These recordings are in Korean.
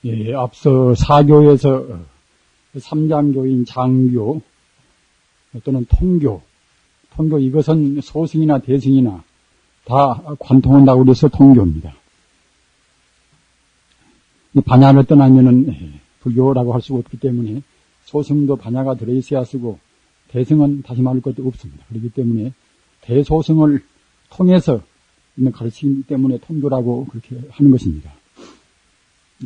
예, 앞서 사교에서 삼장교인 장교 또는 통교 이것은 소승이나 대승이나 다 관통한다고 그래서 통교입니다. 반야를 떠나면은 불교라고 할 수가 없기 때문에 소승도 반야가 들어있어야 쓰고 대승은 다시 말할 것도 없습니다. 그렇기 때문에 대소승을 통해서 있는 가르치기 때문에 통교라고 그렇게 하는 것입니다.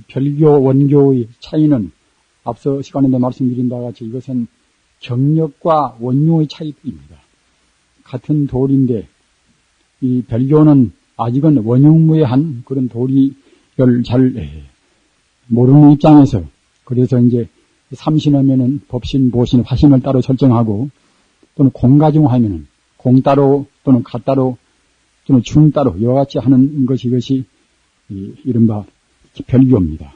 별교, 원교의 차이는 앞서 시간에도 말씀드린 바와 같이 이것은 경력과 원료의 차이입니다. 같은 도리인데 이 별교는 아직은 원흉무해한 그런 도리를 잘 모르는 입장에서 그래서 이제 삼신하면은 법신, 보신, 화신을 따로 설정하고 또는 공가중하면은 공 따로 또는 가 따로 또는 중 따로 이와 같이 하는 것이 이것이 이른바 별교입니다.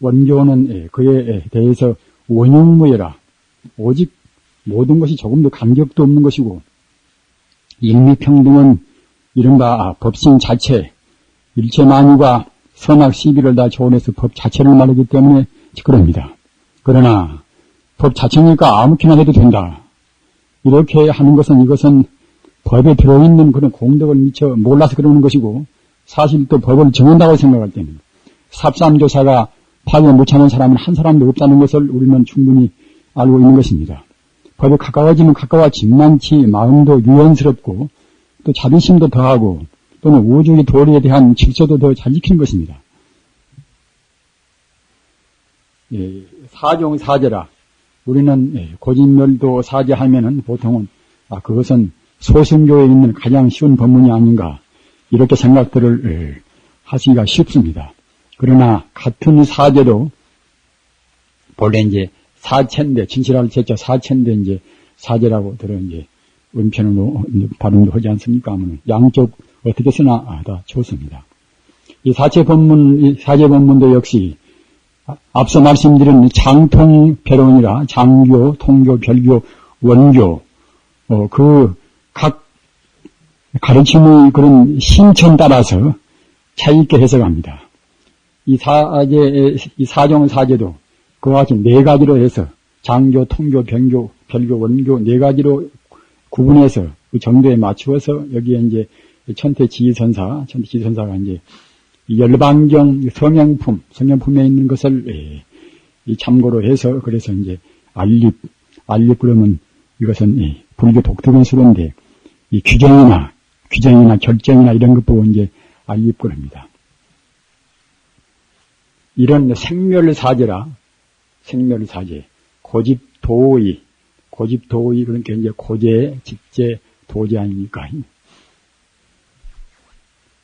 원교는 그에 대해서 원흉무해라. 오직 모든 것이 조금도 간격도 없는 것이고 일미평등은 이른바 법신 자체 일체만유가 선악 시비를 다 초월해서 법 자체를 말하기 때문에 그럽니다. 그러나 법 자체니까 아무렇게나 해도 된다. 이렇게 하는 것은 이것은 법에 들어있는 그런 공덕을 미처 몰라서 그러는 것이고 사실 또 법을 정한다고 생각할 때는 삽삼조사가 파괴 못하는 사람은 한 사람도 없다는 것을 우리는 충분히 알고 있는 것입니다. 법에 가까워지면 가까워진만치 마음도 유연스럽고 또 자비심도 더하고 또는 우주의 도리에 대한 질서도 더 잘 지키는 것입니다. 사종사제라 우리는 고진멸도 사제하면은 보통은 그것은 소승교에 있는 가장 쉬운 법문이 아닌가 이렇게 생각들을 하시기가 쉽습니다. 그러나 같은 사제도 본래 이제 사체인데 진실할 제자 사체인데 이제 사제라고 들어 이제 은편으로 발음도 하지 않습니까? 양쪽 어떻게 쓰나 다 좋습니다. 이 사제 법문도 역시 앞서 말씀드린 장통별원이라 장교, 통교, 별교, 원교 그 각 가르침의 그런 신천 따라서 차이 있게 해석합니다. 이 사종 사제도 그와 같이 네 가지로 해서 장교, 통교, 별교, 원교 네 가지로 구분해서 그 정도에 맞추어서 여기에 이제 천태지선사가 이제 열반경 성명품에 있는 것을 참고로 해서 그래서 이제 알립 그러면 이것은 불교 독특한 수로인데 이 규정이나 결정이나 이런 것 보고 이제 알립 그럽니다. 이런 생멸사제, 고집도의 그러니까 이제 고제, 직제, 도제 아닙니까?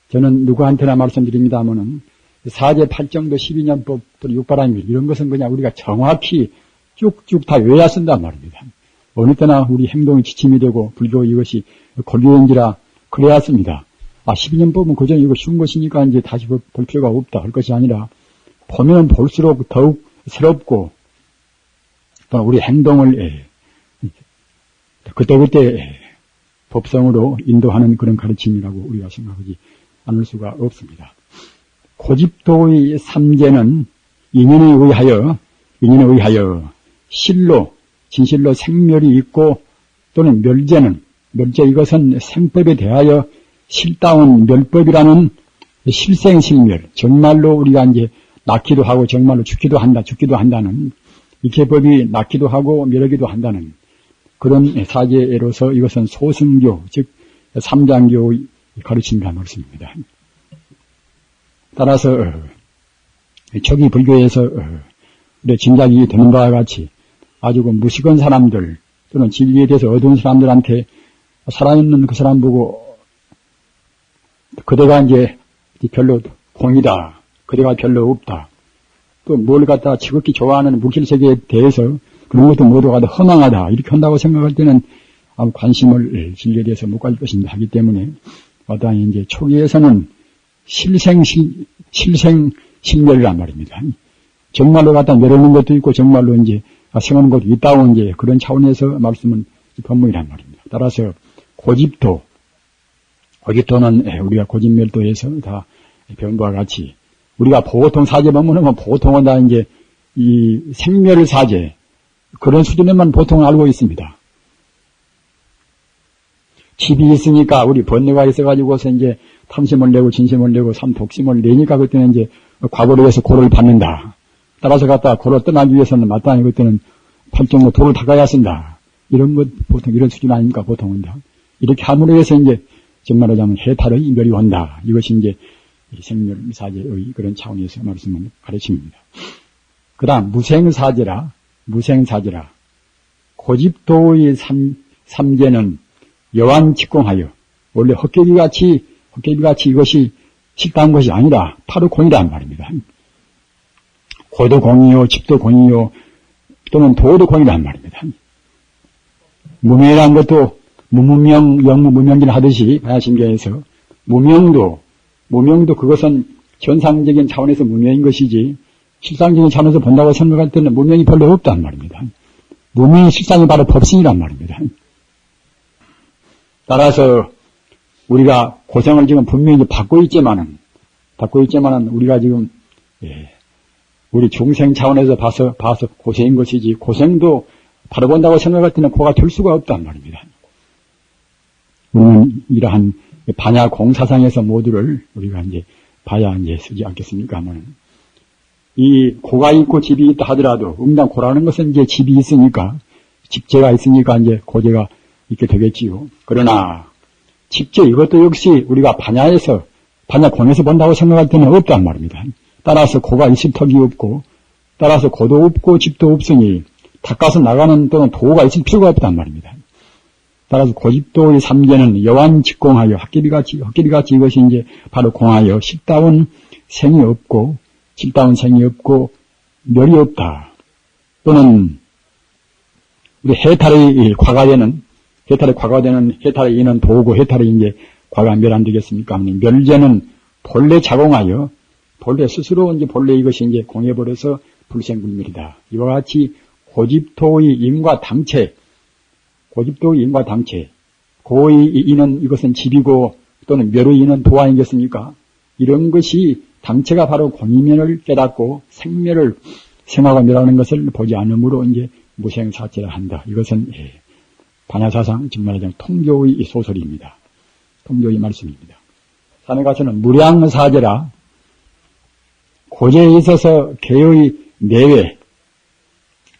저는 누구한테나 말씀드립니다만은 사제 8정도 12년법 또는 육바라밀 이런 것은 그냥 우리가 정확히 쭉쭉 다 외야 쓴단 말입니다. 어느 때나 우리 행동이 지침이 되고 불교 이것이 권리인지라 그래야 씁니다. 12년법은 그저 이거 쉬운 것이니까 이제 다시 볼 필요가 없다 할 것이 아니라 보면 볼수록 더욱 새롭고 또 우리 행동을 그때그때 법성으로 인도하는 그런 가르침이라고 우리가 생각하지 않을 수가 없습니다. 고집도의 삼재는 인연에 의하여 진실로 생멸이 있고 또는 멸제 이것은 생법에 대하여 실다운 멸법이라는 실생실멸 정말로 우리가 이제 낳기도 하고 정말로 죽기도 한다는 이계법이 낳기도 하고 멸하기도 한다는 그런 사제로서 이것은 소승교 즉 삼장교의 가르침이라는 말씀입니다. 따라서 초기 불교에서 우리 짐작이 되는 바와 같이 아주 무식한 사람들 또는 진리에 대해서 어두운 사람들한테 살아있는 그 사람 보고 그대가 이제 별로 공이다, 그대가 별로 없다, 또 뭘 갖다 지극히 좋아하는 물질세계에 대해서 그런 것도 모두가 다 허망하다 이렇게 한다고 생각할 때는 아무 관심을 진리에 대해서 못 가질 것입니다. 하기 때문에 마땅히 이제 초기에서는 실생실멸이란 말입니다. 정말로 갖다 내려오는 것도 있고 정말로 이제 생하는 것도 있다고 이제 그런 차원에서 말씀은 법문이란 말입니다. 따라서 고집도는 우리가 고집멸도에서 다 배운 바와 같이 우리가 보통 사제 법문은 보통은 다 이제 이 생멸사제 그런 수준에만 보통 알고 있습니다. 집이 있으니까 우리 번뇌가 있어가지고서 이제 탐심을 내고 진심을 내고 삼독심을 내니까 그때는 이제 과거로 해서 고를 받는다. 따라서 갖다 고를 떠나기 위해서는 마땅히 그때는 팔정도 도를 닦아야 쓴다. 이런 것 보통 이런 수준 아닙니까 보통은 다. 이렇게 함으로 해서 이제 정말 하자면 해탈의 멸이 온다. 이것이 이제 생멸사제의 그런 차원에서 말씀하는 가르침입니다. 그 다음 무생사제라 고집도의 삼재는 여완직공하여 원래 헛개비같이 이것이 식다한 것이 아니라 바로 공이란 말입니다. 고도 공이요 집도 공이요 또는 도도 공이란 말입니다. 무명이라는 것도 무무명 영무무명진 하듯이 바야심경에서 무명도 그것은 현상적인 차원에서 무명인 것이지 실상적인 차원에서 본다고 생각할 때는 무명이 별로 없단 말입니다. 무명의 실상이 바로 법신이란 말입니다. 따라서 우리가 고생을 지금 분명히 받고 있지만은 우리가 지금 우리 중생 차원에서 봐서 고생인 것이지 고생도 바로 본다고 생각할 때는 고가 될 수가 없단 말입니다. 우리는 이러한 반야 공사상에서 모두를 우리가 이제 봐야 이제 쓰지 않겠습니까만 이 고가 있고 집이 있다 하더라도 응당 고라는 것은 이제 집이 있으니까 집재가 있으니까 이제 고재가 있게 되겠지요. 그러나 집재 이것도 역시 우리가 반야공에서 본다고 생각할 때는 없단 말입니다. 따라서 고가 있을 턱이 없고 따라서 고도 없고 집도 없으니 닦아서 나가는 또는 도가 있을 필요가 없단 말입니다. 따라서 고집도의 삼재는 여완직공하여 헛개비같이 이것이 이제 바로 공하여 식다운 생이 없고 멸이 없다. 또는 우리 해탈의 과가 되는 해탈의 이는 도고 해탈의 이제 과가 멸 안 되겠습니까? 멸제는 본래 자공하여 본래 스스로 이제 본래 이것이 이제 공해버려서 불생불멸이다. 이와 같이 고집도의 인과 당체 고의 이는 이것은 집이고 또는 멸의 이는 도 아니겠습니까? 이런 것이 당체가 바로 공이면을 깨닫고 생멸을 생화가 멸하는 것을 보지 않으므로 이제 무생사체라 한다. 이것은 반야사상 정말하자면 통교의 소설입니다. 통교의 말씀입니다. 산에 가서는 무량사제라 고제에 있어서 개의 내외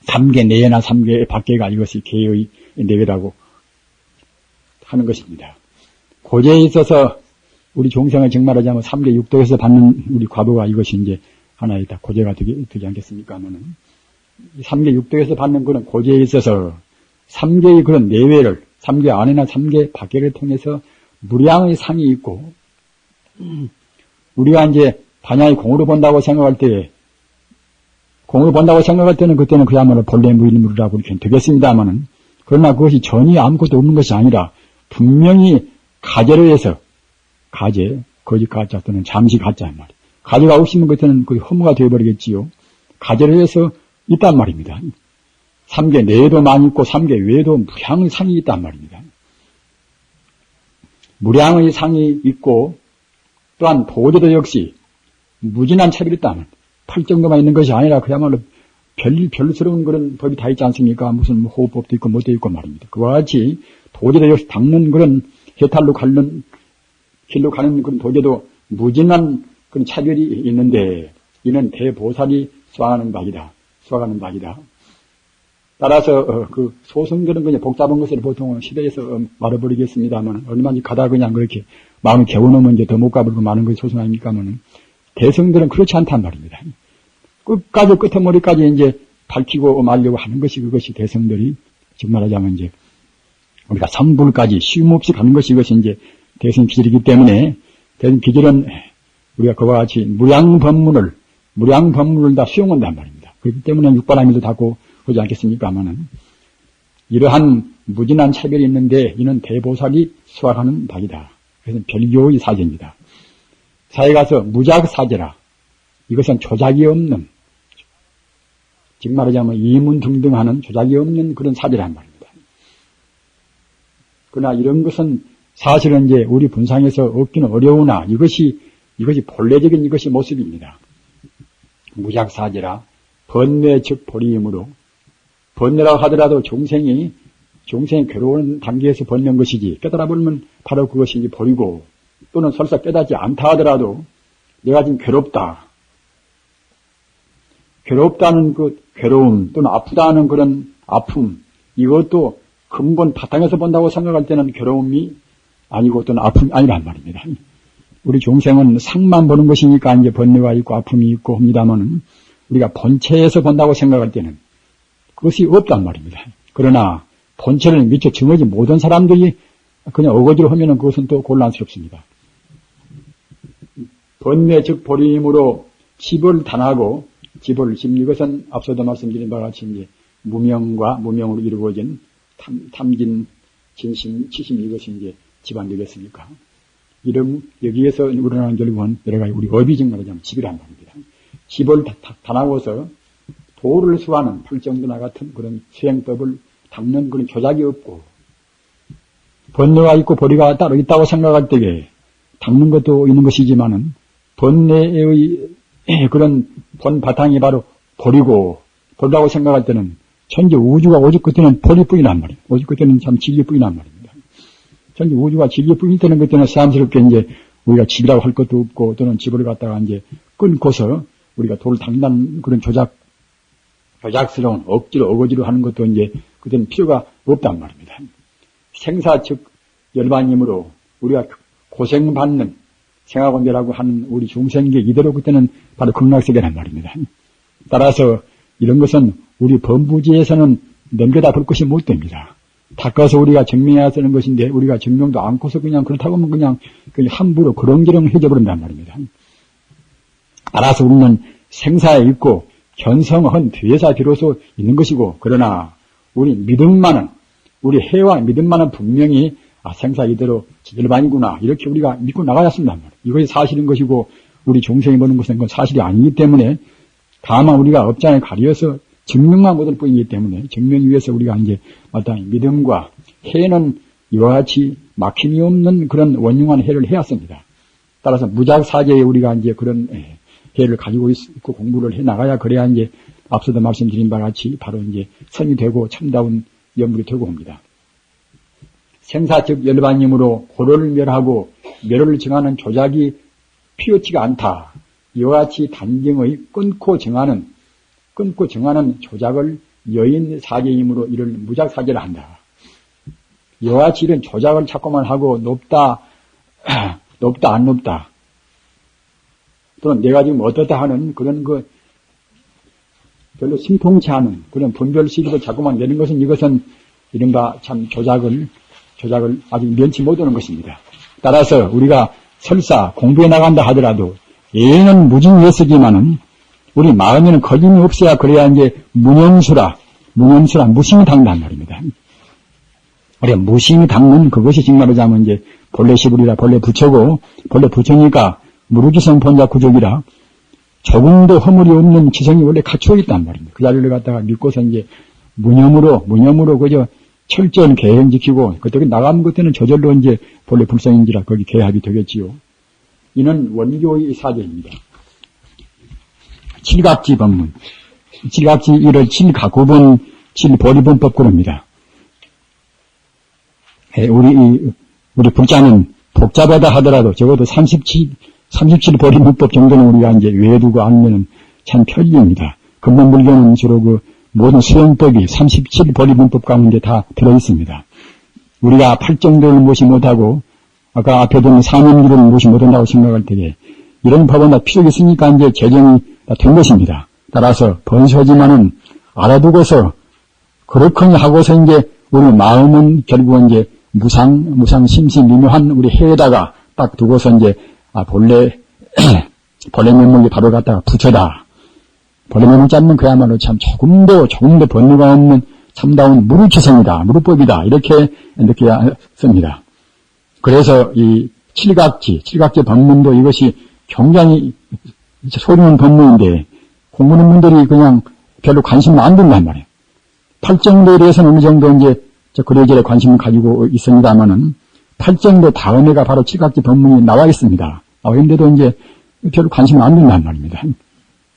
3개 내외나 3개 밖에가 이것이 개의 내외라고 하는 것입니다. 고제에 있어서 우리 종생을 정말하자면 3개 육도에서 받는 우리 과보가 이것이 이제 하나의 다 고제가 되지 않겠습니까? 하면은 3개 육도에서 받는 그런 고제에 있어서 3개의 그런 내외를 3개 안에나 3개 밖에를 통해서 무량의 상이 있고 우리가 이제 반야의 공으로 본다고 생각할 때는 그때는 그야말로 본래 무일물이라고 이렇게 되겠습니다만은 그러나 그것이 전혀 아무것도 없는 것이 아니라 분명히 가제로 해서 거짓 가짜 또는 잠시 가짜 말이에요. 가제가 없으면 그때는 그 허무가 되어버리겠지요. 가제로 해서 있단 말입니다. 3개 내에도 많이 있고 3개 외에도 무량의 상이 있단 말입니다. 무량의 상이 있고 또한 도제도 역시 무진한 차별이 있다면 팔 정도만 있는 것이 아니라 그야말로 별스러운 그런 법이 다 있지 않습니까? 무슨 호흡법도 있고 뭐도 있고 말입니다. 그와 같이 도제도 역시 닦는 그런 해탈로 가는 길로 가는 그런 도제도 무진한 그런 차별이 있는데 이는 대보살이 수행하는 바이다. 따라서 그 소승들은 그냥 복잡한 것을 보통 시대에서 말해버리겠습니다만 얼마든지 가다 그냥 그렇게 마음이 개운하면 이제 더 못 가버리고 많은 것이 소승 아닙니까만 대승들은 그렇지 않단 말입니다. 끝까지 끝머리까지 이제 밝히고 말려고 하는 것이 그것이 대승들이 정말 하자면 이제 우리가 선불까지 쉼없이 가는 것이 이것이 이제 대승 기질이기 때문에 대승 기질은 우리가 그와 같이 무량법문을 다 수용한단 말입니다. 그렇기 때문에 육바라밀도 닫고 그러지 않겠습니까만은 이러한 무진한 차별이 있는데 이는 대보살이 수행하는 바이다. 그래서 별교의 사제입니다. 사에 가서 무작사제라 이것은 조작이 없는 즉 말하자면 이문등등하는 조작이 없는 그런 사제란 말입니다. 그러나 이런 것은 사실은 이제 우리 분상에서 얻기는 어려우나 이것이 본래적인 이것이 모습입니다. 무작사제라 번뇌 즉 벌이이므로 번뇌라고 하더라도 종생이 괴로운 단계에서 번뇌인 것이지 깨달아 버리면 바로 그것이 이제 버리고 또는 설사 깨닫지 않다 하더라도 내가 지금 괴롭다는 그 괴로움 또는 아프다는 그런 아픔 이것도 근본 바탕에서 본다고 생각할 때는 괴로움이 아니고 또는 아픔이 아니란 말입니다. 우리 종생은 상만 보는 것이니까 이제 번뇌가 있고 아픔이 있고 합니다만은 우리가 본체에서 본다고 생각할 때는 그것이 없단 말입니다. 그러나 본체를 미처 증하지 못한 사람들이 그냥 어거지로 하면은 그것은 또 곤란스럽습니다. 번뇌 즉 벌이이므로 집을 단하고 집을 이것은 앞서도 말씀드린 바와 같이 이제 무명과 무명으로 이루어진 탐진, 진심, 치심 이것이 이제 집안 되겠습니까? 여기에서 우러나는 결국은 여러 가지 우리 어비적 말하자면 집이란 말입니다. 집을 단하고서 도를 수하는 팔정도나 같은 그런 수행법을 닦는 그런 조작이 없고 번뇌가 있고 벌이가 따로 있다고 생각할 때에 닦는 것도 있는 것이지만은 번뇌의 그런 본 바탕이 바로 벌이라고 생각할 때는 전체 우주가 오직 그때는 벌이뿐이란 말이에요. 오직 그때는 참 진리뿐이란 말입니다. 전체 우주가 진리뿐이 되는 그때는 새삼스럽게 이제 우리가 집이라고 할 것도 없고 또는 집을 갖다가 이제 끊고서 우리가 돌을 닦는 그런 조작스러운 억지로 어거지로 하는 것도 이제 그때는 필요가 없단 말입니다. 생사 즉 열반이므로 우리가 고생받는 생화곤배라고 하는 우리 중생계 이대로 그때는 바로 극락세계란 말입니다. 따라서 이런 것은 우리 범부지에서는 넘겨다 볼 것이 못 됩니다. 닦아서 우리가 증명해야 되는 것인데 우리가 증명도 않고서 그냥 그렇다고 하면 그냥 함부로 그렁저렁 해져버린단 말입니다. 따라서 우리는 생사에 있고 견성한 뒤에서 비로소 있는 것이고 그러나 우리 믿음만은 우리 해와 믿음만은 분명히 생사 이대로 지절반이구나 이렇게 우리가 믿고 나가야 한단 말이에요. 이것이 사실인 것이고 우리 종생이 보는 것은 그건 사실이 아니기 때문에 다만 우리가 업장에 가려서 증명만 못할 뿐이기 때문에 증명 위해서 우리가 이제 마땅히 믿음과 해는 이와 같이 막힘이 없는 그런 원흉한 해를 해왔습니다. 따라서 무작사제에 우리가 이제 그런 해를 가지고 있고 공부를 해 나가야 그래야 이제 앞서도 말씀드린 바와 같이 바로 이제 선이 되고 참다운 연물이 되고 합니다. 생사 즉 열반임으로 고를 멸하고 멸을 정하는 조작이 필요치가 않다. 이와 같이 단정의 끊고 정하는 조작을 여인 사제이므로 이를 무작 사제를 한다. 이와 같이 이런 조작을 자꾸만 하고 높다 안 높다. 또는 내가 지금 어떻다 하는 그런 별로 심통치 않은 그런 분별 시립을 자꾸만 내는 것은 이것은 이른바 참 조작을 아직 면치 못하는 것입니다. 따라서 우리가 설사 공부해 나간다 하더라도 예는 무진예쓰지만은 우리 마음에는 거짐이 없어야 그래야 이제 무념수라 무심히 닦는단 말입니다. 우리가 무심히 닦는 그것이 정말하자면 이제 본래 시불이라 본래 부처고 본래 부처니까 무르기성 본자 구족이라 조금도 허물이 없는 지성이 원래 갖추어 있단 말입니다. 그 자리를 갖다가 믿고서 이제 무념으로 그저 철저한 계행 지키고 그때 나가면 그때는 저절로 이제 본래 불성인지라 거기 개합이 되겠지요. 이는 원교의 사제입니다. 칠각지 법문. 칠각지 1을 7가구분 7보리분법 그럽니다. 우리 불자는 복잡하다 하더라도 적어도 37보리분법 정도는 우리가 이제 외두고 알면은 참 편리입니다. 근본 불교는 주로 모든 수행법이 37보리분법 가운데 다 들어있습니다. 우리가 팔정도를 무시 못하고 아까 앞에 든 사념기를 무시 못한다고 생각할 때에 이런 법은 다 필요가 있으니까 이제 제정이 된 것입니다. 따라서 번소지만은 알아두고서 그렇거니 하고서 이제 우리 마음은 결국은 이제 무상 심시 미묘한 우리 해에다가 딱 두고서 이제 본래 면목이 바로 갖다가 부처다. 본래 면목 잡는 그야말로 참 조금도 번뇌가 없는 참다운 무르치성이다. 무르법이다. 이렇게 느껴야 씁니다. 그래서 이 칠각지 법문도 이것이 굉장히 소리는 법문인데 공부하는 분들이 그냥 별로 관심을 안 둔단 말이에요. 팔정도에 대해서는 어느 정도 이제 그래저래 관심을 가지고 있습니다만은 팔정도 다음에가 바로 칠각지 법문이 나와 있습니다. 나와 있는데도 이제 별로 관심을 안 둔단 말입니다.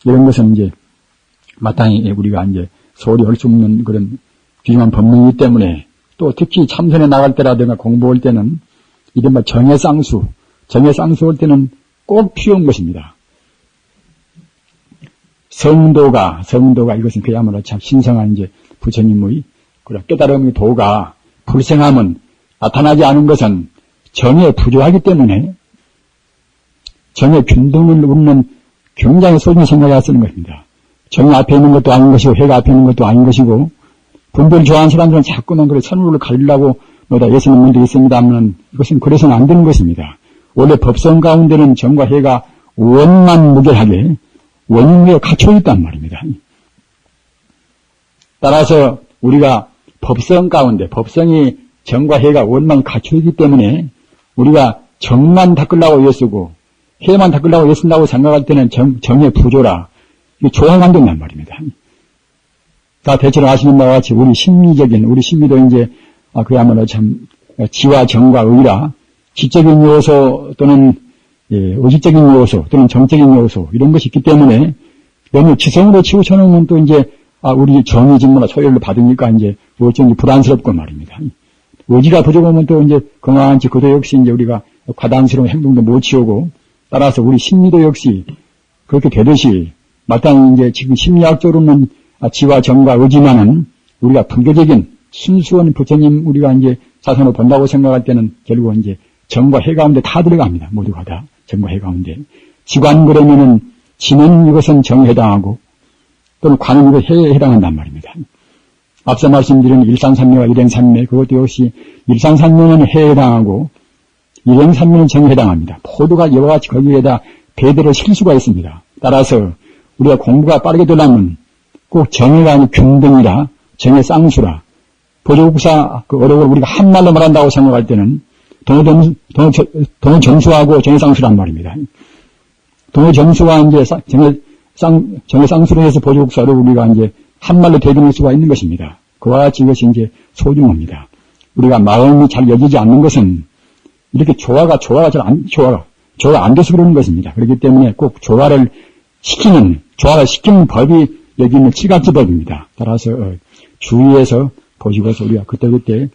이런 것은 이제 마땅히 우리가 이제 소홀히 할 수 없는 그런 귀중한 법문이기 때문에 또 특히 참선에 나갈 때라든가 공부할 때는 이른바 정해쌍수 할 때는 꼭 필요한 것입니다. 성도가 이것은 그야말로 참 신성한 이제 부처님의 그런 깨달음의 도가 불생함은 나타나지 않은 것은 정에 부조하기 때문에 정의 균등을 묻는 굉장히 소중한 생각을 쓰는 것입니다. 정이 앞에 있는 것도 아닌 것이고 해가 앞에 있는 것도 아닌 것이고 분별 좋아하는 사람들은 자꾸만 그래 선우를 가리려고 뭐다 애쓰는 분도 있습니다만 이것은 그래서는 안 되는 것입니다. 원래 법성 가운데는 정과 해가 원만 무결하게 원인에 갇혀 있단 말입니다. 따라서 우리가 법성 가운데 법성이 정과 해가 원만 갇혀 있기 때문에 우리가 정만 닦으려고 애쓰고 해만 닦으려고 애쓴다고 생각할 때는 정의 부조라 조화가 안 된단 말입니다. 다 대체로 아시는 바와 같이 우리 심미도 이제 그야말로 참 지와 정과 의라 지적인 요소 또는 의식적인 요소 또는 정적인 요소 이런 것이 있기 때문에 너무 지성으로 치우쳐놓으면 또 이제 우리 정의 직무나 소열을 받으니까 이제 어쩐지 부담스럽고 말입니다. 의지가 부족하면 또 이제 건강한지 그도 역시 이제 우리가 과단스러운 행동도 못 치우고 따라서 우리 심리도 역시 그렇게 되듯이 마땅히 이제 지금 심리학적으로는 지와 정과 의지만은 우리가 불교적인 순수한 부처님 우리가 이제 사선으로 본다고 생각할 때는 결국 이제 정과 해 가운데 다 들어갑니다. 모두가 다 정과 해 가운데. 지관 그러면은 지는 이것은 정에 해당하고 또는 관은 이거 해에 해당한단 말입니다. 앞서 말씀드린 일상산매와 일행산매 그것도 역시 일상산매는 해에 해당하고 일행산매는 정에 해당합니다. 모두가 이와 같이 거기에다 대대로 실수가 있습니다. 따라서 우리가 공부가 빠르게 되려면 꼭 정의가 아닌 균등이라 정의 쌍수라 보조국사 그 어록을 우리가 한말로 말한다고 생각할 때는 동호점수하고 정의 쌍수란 말입니다. 동호점수와 이제 정의 쌍수로 해서 보조국사로 우리가 이제 한말로 대변할 수가 있는 것입니다. 그와 같이 이것이 이제 소중합니다. 우리가 마음이 잘 여기지 않는 것은 이렇게 조화가 안 돼서 그러는 것입니다. 그렇기 때문에 꼭 조화를 시키는 법이 여기 있는 칠각지법입니다. 따라서 주의해서 보시고서 우리가 그때그때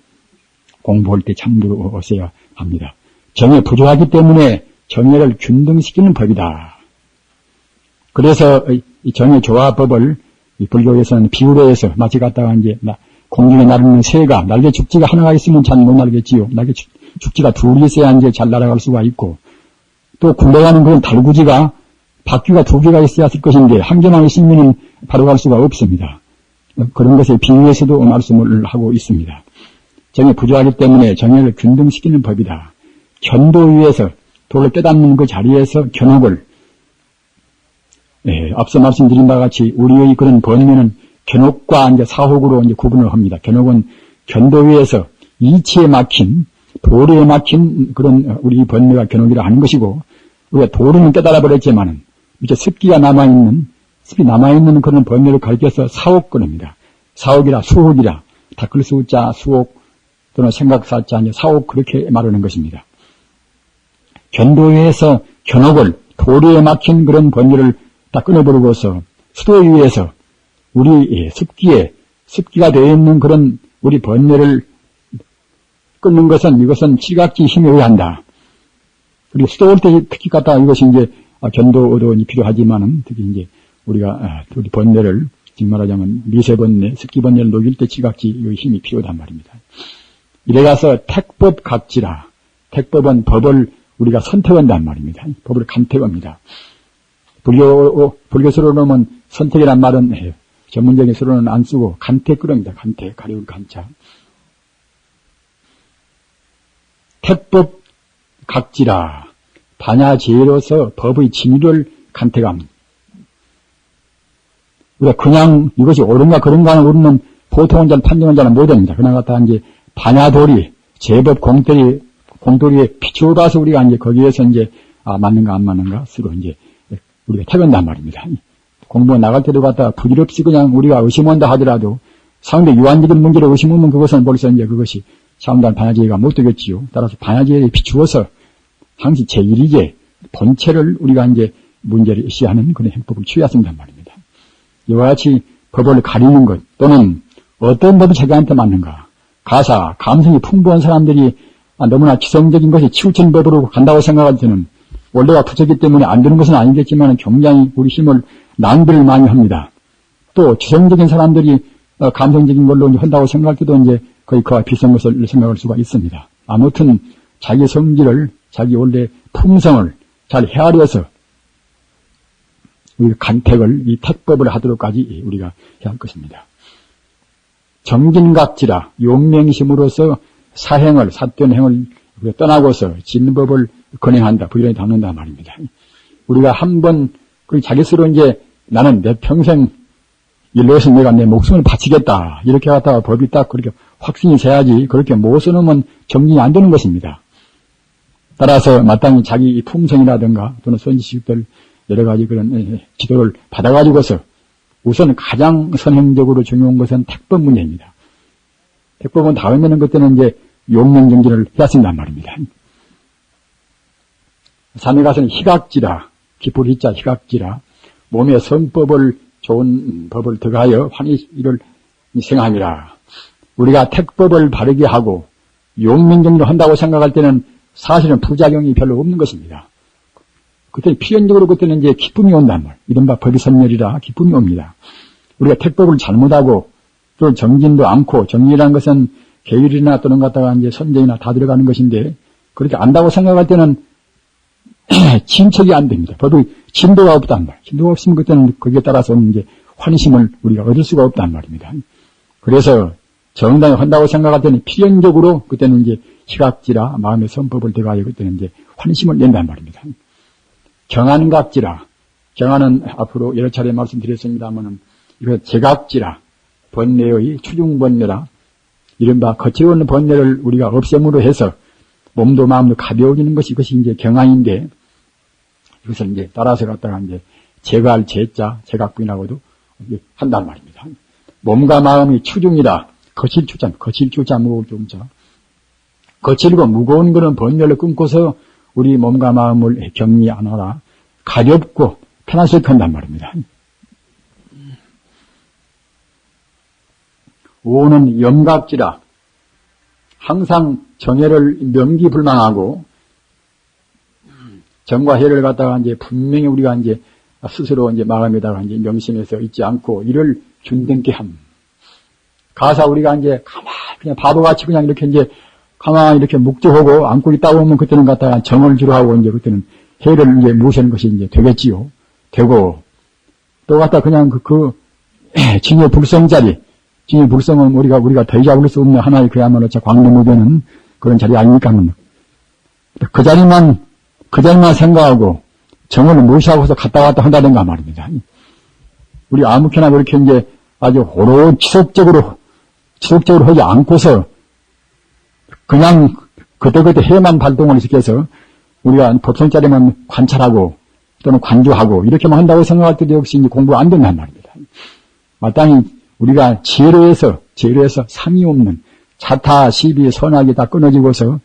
공부할 때 참고로 하셔야 합니다. 정에 부족하기 때문에 정의를 균등시키는 법이다. 그래서 이 정의 조화법을 이 불교에서는 비유로 해서 마치 갖다가 이제 공중에 나르는 새가 날개 죽지가 하나가 있으면 잘 못 날겠지요. 날개 죽지가 둘이 있어야 이제 잘 날아갈 수가 있고 또 굴러가는 그런 달구지가 바퀴가 두 개가 있어야 할 것인데 한 개만 있으면 바로 갈 수가 없습니다. 그런 것에 비유해서도 말씀을 하고 있습니다. 정에 부족하기 때문에 정의를 균등시키는 법이다. 견도 위에서 도를 깨닫는 그 자리에서 견옥을 앞서 말씀드린 바와 같이 우리의 그런 번뇌는 견옥과 이제 사혹으로 이제 구분을 합니다. 견옥은 견도 위에서 이치에 막힌 도리에 막힌 그런 우리 번뇌가 견옥이라 하는 것이고 우리가 도리는 깨달아 버렸지만은 이제 습기 남아있는 그런 번뇌를 가리켜서 사옥 그럽니다. 사옥이라 수옥이라 닦을 수자 수옥 또는 생각사자 사옥 그렇게 말하는 것입니다. 견도위에서 견옥을 도리에 막힌 그런 번뇌를 다 끊어버리고서 수도 위에서 우리 습기가 되어 있는 그런 우리 번뇌를 끊는 것은 이것은 지각지 힘에 의한다. 그리고 수도 올 때 특히 갖다 이것이 이제 견도도 필요하지만은 특히 이제 우리가 우리 번뇌를 지금 말하자면 미세번뇌, 습기번뇌를 녹일 때 지각지 힘이 필요하단 말입니다. 이래가서 택법 각지라. 택법은 법을 우리가 선택한단 말입니다. 법을 간택합니다. 불교서로는 선택이란 말은 전문적인 서로는 안 쓰고 간택 그럽니다. 간택, 가려울 간자. 택법 각지라. 반야제로서 법의 진위를 간택합니다. 우리가 그냥 이것이 옳은가 그런가 우리는 보통은 잘 판정은 잘 못합니다. 그냥 갖다 이제 반야도리, 제법 공돌이에 비추어봐서 우리가 이제 거기에서 이제 맞는가 안 맞는가 서로 이제 우리가 택한단 말입니다. 공부에 나갈 때도 갖다 부질없이 그냥 우리가 의심한다 하더라도 상대 유한적인 문제를 의심하면 그것은 벌써 이제 그것이 상당한 반야제가 못 되겠지요. 따라서 반야제에 비추어서 항시 제1이제 본체를 우리가 이제 문제를 시하는 그런 행법을 취했습니다 말입니다. 이와 같이 법을 가리는 것 또는 어떤 법이 자기한테 맞는가, 가사, 감성이 풍부한 사람들이 너무나 지성적인 것이 치우친 법으로 간다고 생각할 때는 원래가 부족이기 때문에 안 되는 것은 아니겠지만 굉장히 우리 힘을 낭비를 많이 합니다. 또 지성적인 사람들이 감성적인 걸로 한다고 생각할 때도 이제 거의 그와 비슷한 것을 생각할 수가 있습니다. 아무튼 자기 성질을, 자기 원래 품성을 잘 헤아려서 우리 간택을, 이 택법을 하도록까지 우리가 해야 할 것입니다. 정진각지라 용맹심으로서 사행을, 삿된 행을 떠나고서 진법을 건행한다, 부지런히 닦는다 말입니다. 우리가 한번 자기 스스로 이제 나는 내 평생 일로서 내가 내 목숨을 바치겠다 이렇게 갖다가 법이 딱 그렇게 확신이 세야지 그렇게 못 써놓으면 정진이 안 되는 것입니다. 따라서 마땅히 자기 품성이라든가 또는 선지식들 여러 가지 그런 지도를 받아가지고서 우선 가장 선행적으로 중요한 것은 택법 문제입니다. 택법은 다음에는 그때는 이제 용맹정진을 해야 쓴단 말입니다. 산에 가서는 희각지라, 기쁠 희자 희각지라, 몸에 성법을 좋은 법을 더하여 환희를 생함이라. 우리가 택법을 바르게 하고 용맹정진을 한다고 생각할 때는 사실은 부작용이 별로 없는 것입니다. 그때 필연적으로 그때는 이제 기쁨이 온단 말. 이른바 법이 선멸이라 기쁨이 옵니다. 우리가 택법을 잘못하고 또 정진도 않고, 정진이라는 것은 계율이나 또는 갖다가 이제 선정이나 다 들어가는 것인데 그렇게 안다고 생각할 때는 진척이 안 됩니다. 법의 진도가 없단 말. 진도가 없으면 그때는 거기에 따라서 이제 환심을 우리가 얻을 수가 없단 말입니다. 그래서 정당히 한다고 생각할 때는 필연적으로 그때는 이제 희각지라 마음의 선법을 더하여 그때는 이제 환심을 낸단 말입니다. 경안각지라, 경안은 앞으로 여러 차례 말씀드렸습니다만은 이거 제각지라, 번뇌의 추중번뇌라, 이른바 거칠어오는 번뇌를 우리가 없앰으로 해서 몸도 마음도 가벼워지는 것이 이것이 이제 경안인데 이것을 이제 따라서 갖다가 이제 제갈 제자, 제각부인하고도 한단 말입니다. 몸과 마음이 추중이라, 거칠추자, 거칠추자 무거울 중자. 거칠고 무거운 것은 번뇌를 끊고서 우리 몸과 마음을 격리하노라 가볍고 편안하게 한단 말입니다. 오는 염각지라, 항상 정해를 명기불망하고 정과 해를 갖다가 이제 분명히 우리가 이제 스스로 이제 마음에다가 이제 명심해서 있지 않고 이를 균등케 함. 가사 우리가 이제 가만히 그냥 바보같이 그냥 이렇게 이제 가만히 이렇게 묵조하고 안고 있다 보면 그때는 갖다가 정을 주로 하고 이제 그때는 해를 이제 무시하는 것이 이제 되겠지요. 되고 또 갖다 그냥 진여 불성자리, 진여 불성은 우리가 더 잡을 수 없는 하나의 그야말로 광명무변은 그런 자리 아닙니까? 그 자리만 생각하고 정을 무시하고서 갔다 왔다 한다든가 말입니다. 우리 아무렇게나 그렇게 이제 아주 오롯 지속적으로 하지 않고서 그냥 그때그때 해만 발동을 시켜서 우리가 법성자리만 관찰하고 또는 관조하고 이렇게만 한다고 생각할 때도 역시 이제 공부가 안 된단 말입니다. 마땅히 우리가 지혜로에서 상이 없는 자타, 시비, 선악이 다 끊어지고서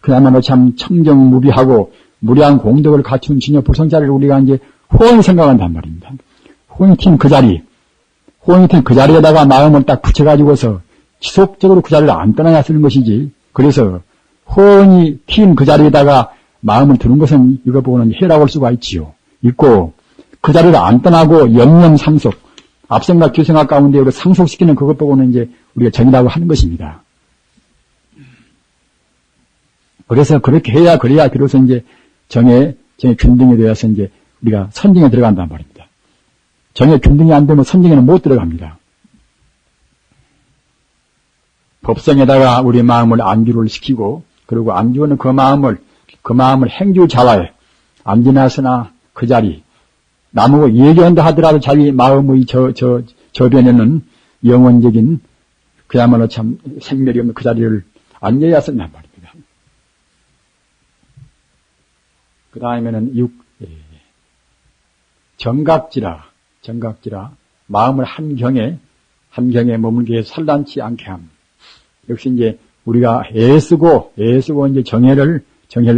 그야말로 참 청정무비하고 무량한 공덕을 갖춘 진여 법성자리를 우리가 이제 호응히 생각한단 말입니다. 호응이 튄 그 자리에다가 마음을 딱 붙여가지고서 지속적으로 그 자리를 안 떠나야 쓰는 것이지. 그래서 호응이 튄 그 자리에다가 마음을 두는 것은 이거 보고는 해라고 할 수가 있고 그 자리를 안 떠나고 영영 상속, 앞생각 뒤생각 가운데 이거 상속시키는 그것 보고는 이제 우리가 정이라고 하는 것입니다. 그래서 그렇게 해야 그래야 비로소 이제 정의 균등이 되어서 이제 우리가 선정에 들어간단 말입니다. 정의 균등이 안 되면 선정에는 못 들어갑니다. 법성에다가 우리 마음을 안주를 시키고 그리고 안주는 그 마음을 행주자와에 안지나서나 그 자리 나무고 얘기한다 하더라도 자기 마음의 저변에는 영원적인 그야말로 참 생멸이 없는 그 자리를 앉아야 쓴단 말입니다. 그 다음에는 정각지라 마음을 한경에 머물게 해서 산란치 않게 함. 역시 이제 우리가 애쓰고 이제 정해를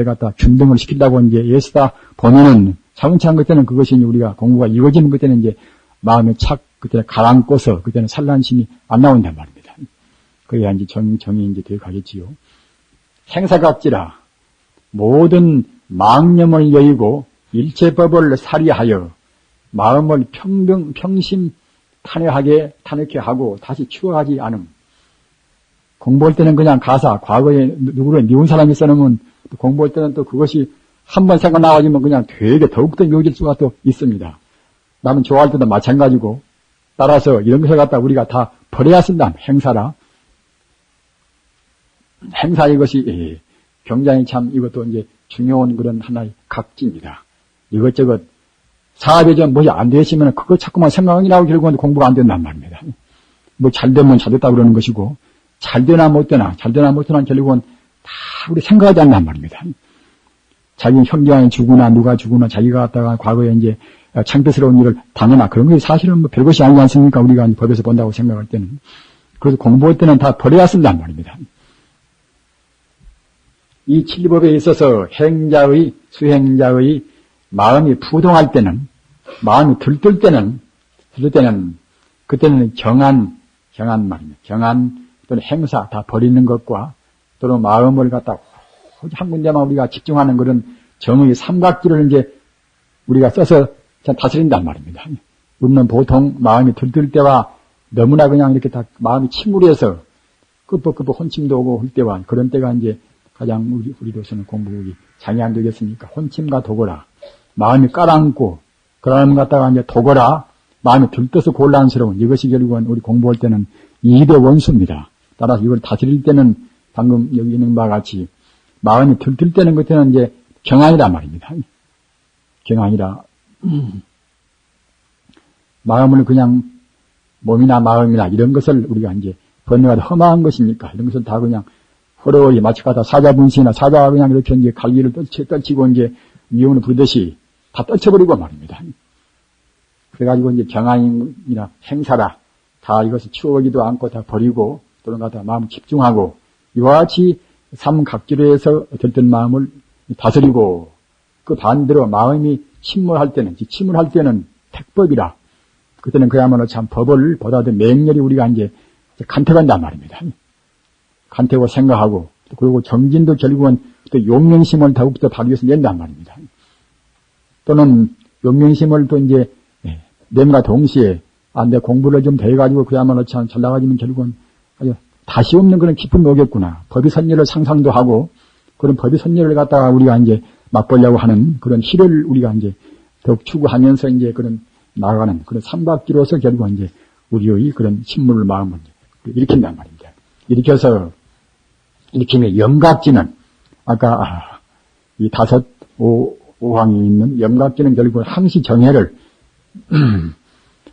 갖다 균등을 시킨다고 이제 애쓰다 보면은 차근차근 그때는 그것이 우리가 공부가 이루어지는 그때는 이제 마음에 착, 그때는 가라앉고서 그때는 산란심이 안 나온단 말입니다. 그래야 이제 정이 이제 되어 가겠지요. 행사각지라 모든 망념을 여의고 일체법을 살이하여 마음을 탄핵하게 하고 다시 추억하지 않음. 공부할 때는 그냥 가사, 과거에 누구를 미운 사람이 써놓으면 공부할 때는 또 그것이 한번 생각 나와지면 그냥 되게 더욱더 미워질 수가 또 있습니다. 남은 좋아할 때도 마찬가지고, 따라서 이런 것을 갖다 우리가 다 버려야 쓴다. 행사라. 행사 이것이 굉장히 참 이것도 이제 중요한 그런 하나의 각지입니다. 이것저것 사업에 좀 뭐지 안 되시면 그거 자꾸만 생각이 나고 결국은 공부가 안 된단 말입니다. 뭐 잘 되면 잘 됐다 그러는 것이고, 잘 되나 못 되나 결국은 다 우리 생각하지 않단 말입니다. 자기 형제가 죽으나 누가 죽으나 자기가 갖다가 과거에 이제 창피스러운 일을 당하나 그런 것이 사실은 뭐 별것이 아니지 않습니까? 우리가 법에서 본다고 생각할 때는. 그래서 공부할 때는 다 버려야 쓴단 말입니다. 이 칠법에 있어서 행자의, 수행자의 마음이 부동할 때는, 마음이 들뜰 때는, 그때는 경안 말입니다. 경안 또는 행사 다 버리는 것과 또는 마음을 갖다 한 군데만 우리가 집중하는 그런 정의 삼각지를 이제 우리가 써서 다스린단 말입니다. 우리는 보통 마음이 들뜰 때와 너무나 그냥 이렇게 다 마음이 침울해서 끄뻑끄뻑 혼침도 오고 할 때와 그런 때가 이제 가장 우리로서는 공부가 장이 안 되겠습니까? 혼침과 도거라. 마음이 깔아앉고 그런 갖다가 이제 도거라. 마음이 들떠서 곤란스러운 이것이 결국은 우리 공부할 때는 이대 원수입니다. 따라서 이걸 다스릴 때는 방금 여기 있는 바와 같이 마음이 들뜰 때는 그때는 이제 경안이라 말입니다. 경안이라 마음을 그냥 몸이나 마음이나 이런 것을 우리가 이제 번뇌가 험한 것입니까? 이런 것을 다 그냥 호로리 마치가다 사자분시나 사자가 그냥 이렇게 이제 갈기를 떨치고 이제 미움을 부르듯이 다 떨쳐버리고 말입니다. 그래가지고 이제 경안이나 행사라 다 이것을 추억이도 않고 다 버리고 또는 갖다 마음을 집중하고 이와 같이 삼각지로 해서 들뜬 마음을 다스리고 그 반대로 마음이 침몰할 때는 택법이라 그때는 그야말로 참 법을 보다도 맹렬히 우리가 이제 간택한단 말입니다. 간택하고 생각하고 그리고 정진도 결국은 또 용맹심을 더욱더 발휘해서 낸단 말입니다. 또는 용맹심을 또 이제 냄과 동시에 내 공부를 좀 대가지고 그야말로 참 잘 나가지면 결국은 아주 다시 없는 그런 기쁨이 오겠구나. 법의 선례를 상상도 하고 그런 법의 선례를 갖다가 우리가 이제 맛보려고 하는 그런 희를 우리가 이제 더욱 추구하면서 이제 그런 나아가는 그런 삼각지로서 결국은 이제 우리의 그런 신물 마음을 일으킨단 말입니다. 일으키면 염각지는 아까 이 다섯 오항이 있는 염각지는 결국은 항시 정해를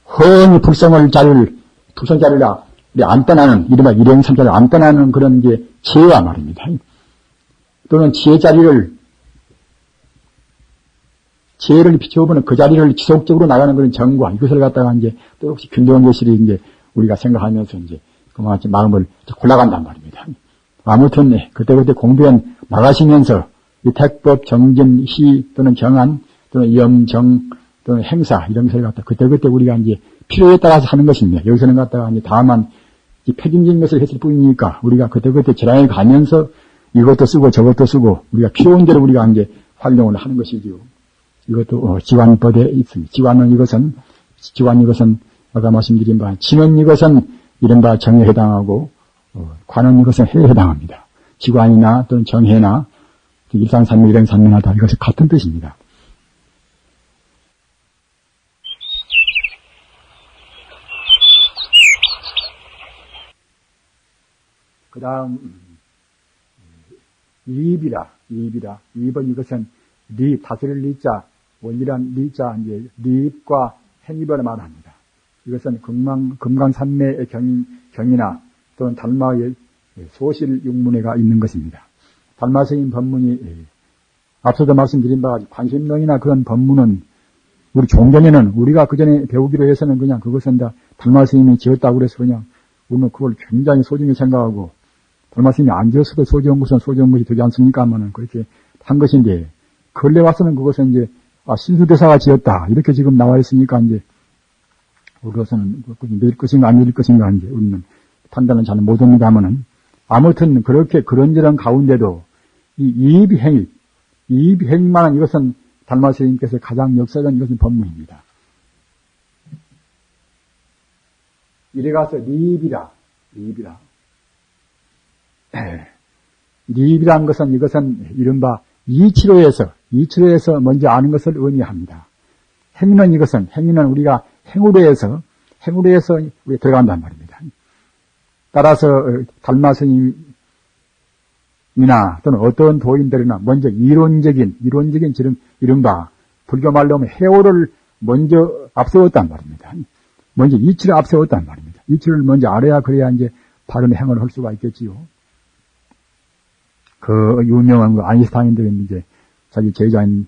훤히 불성자리를 안 떠나는 이른바 일행삼자를 안 떠나는 그런 게 지혜와 말입니다. 또는 지혜를 비춰보는 그 자리를 지속적으로 나가는 그런 정과 이것을 갖다가 이제 또 혹시 균등교실이 이제 우리가 생각하면서 이제 그만치 마음을 골라간단 말입니다. 아무튼 그때그때 공부에 나가시면서 이 택법, 정진, 희 또는 정안 또는 염정 또는 행사 이런 것을 갖다 그때그때 우리가 이제 필요에 따라서 하는 것입니다. 여기서는 갖다가 이제 다만 표준적인 것을 했을 뿐이니까 우리가 그때그때 지나해 가면서 이것도 쓰고 저것도 쓰고 우리가 필요한 대로 우리가 이제 활용을 하는 것이지요. 이것도 지관법에 있습니다. 지관 이것은 아까 말씀드린 바 지는 이것은 이른바 정에 해당하고 관은 이것은 해에 해당합니다. 지관이나 또는 정해나 일상산명, 일행산명하다 이것은 같은 뜻입니다. 그 다음 입은 이것은 다스릴 리자 원리란 리자 이제 리입과 hen입을 말합니다. 이것은 금강산매의 경이나 또는 달마의 소실 육문회가 있는 것입니다. 달마스님 법문이 앞서도 말씀드린 바와 관심론이나 그런 법문은 우리 종전에는 우리가 그 전에 배우기로 해서는 그냥 그것은 다 달마스님이 지었다고 그래서 그냥 우리는 그걸 굉장히 소중히 생각하고 달마스님이 안 지었어도 소중한 것은 소중한 것이 되지 않습니까? 하면은 그렇게 한 것인데 근래 와서는 그것은 이제 신수대사가 지었다. 이렇게 지금 나와 있으니까 이제 우리로서는 믿을 것인가 안 믿을 것인가 이제 우리는 판단은 잘 못합니다만은 아무튼 그렇게 그런저런 가운데도 이 이입행위만은 이것은 달마 스님께서 가장 역사적인 이것은 법문입니다. 이래 가서 리입이라. 리입이란 것은 이것은 이른바 이치로에서 먼저 아는 것을 의미합니다. 행위는 우리가 행으로 해서 우리 들어간단 말입니다. 따라서 달마 스님이나 또는 어떤 도인들이나 먼저 이론적인 이른바 불교 말로 하면 해오를 먼저 앞세웠단 말입니다. 먼저 이치를 앞세웠단 말입니다. 이치를 먼저 알아야 그래야 이제 바른 행을 할 수가 있겠지요. 그 유명한 그 아인슈타인들이 이제 자기 제자인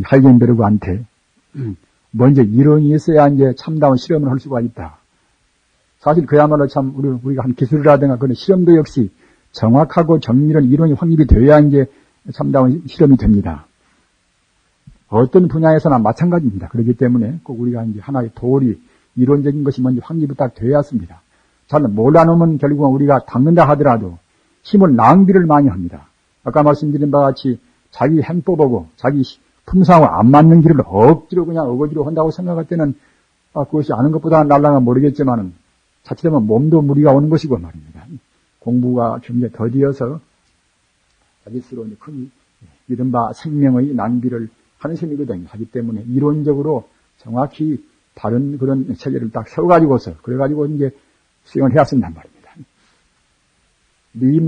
하이겐베르그한테 먼저 이론이 있어야 이제 참다운 실험을 할 수가 있다. 사실 그야말로 참 우리가 한 기술이라든가 그런 실험도 역시 정확하고 정밀한 이론이 확립이 돼야 이제 참다운 실험이 됩니다. 어떤 분야에서나 마찬가지입니다. 그렇기 때문에 꼭 우리가 이제 하나의 도리, 이론적인 것이 먼저 확립이 딱 되어야 합니다. 잘 몰라놓으면 결국은 우리가 닦는다 하더라도 힘을 낭비를 많이 합니다. 아까 말씀드린 바와 같이 자기 행법하고 자기 품성하고 안 맞는 길을 억지로 그냥 어거지로 한다고 생각할 때는 그것이 아는 것보다는 날랑은 모르겠지만은 자칫하면 몸도 무리가 오는 것이고 말입니다. 공부가 굉장히 더디어서 자기 스스로 큰 이른바 생명의 낭비를 하는 셈이거든요. 하기 때문에 이론적으로 정확히 바른 그런 체계를 딱 세워가지고서 그래가지고 이제 수행을 해야 쓴단 말입니다.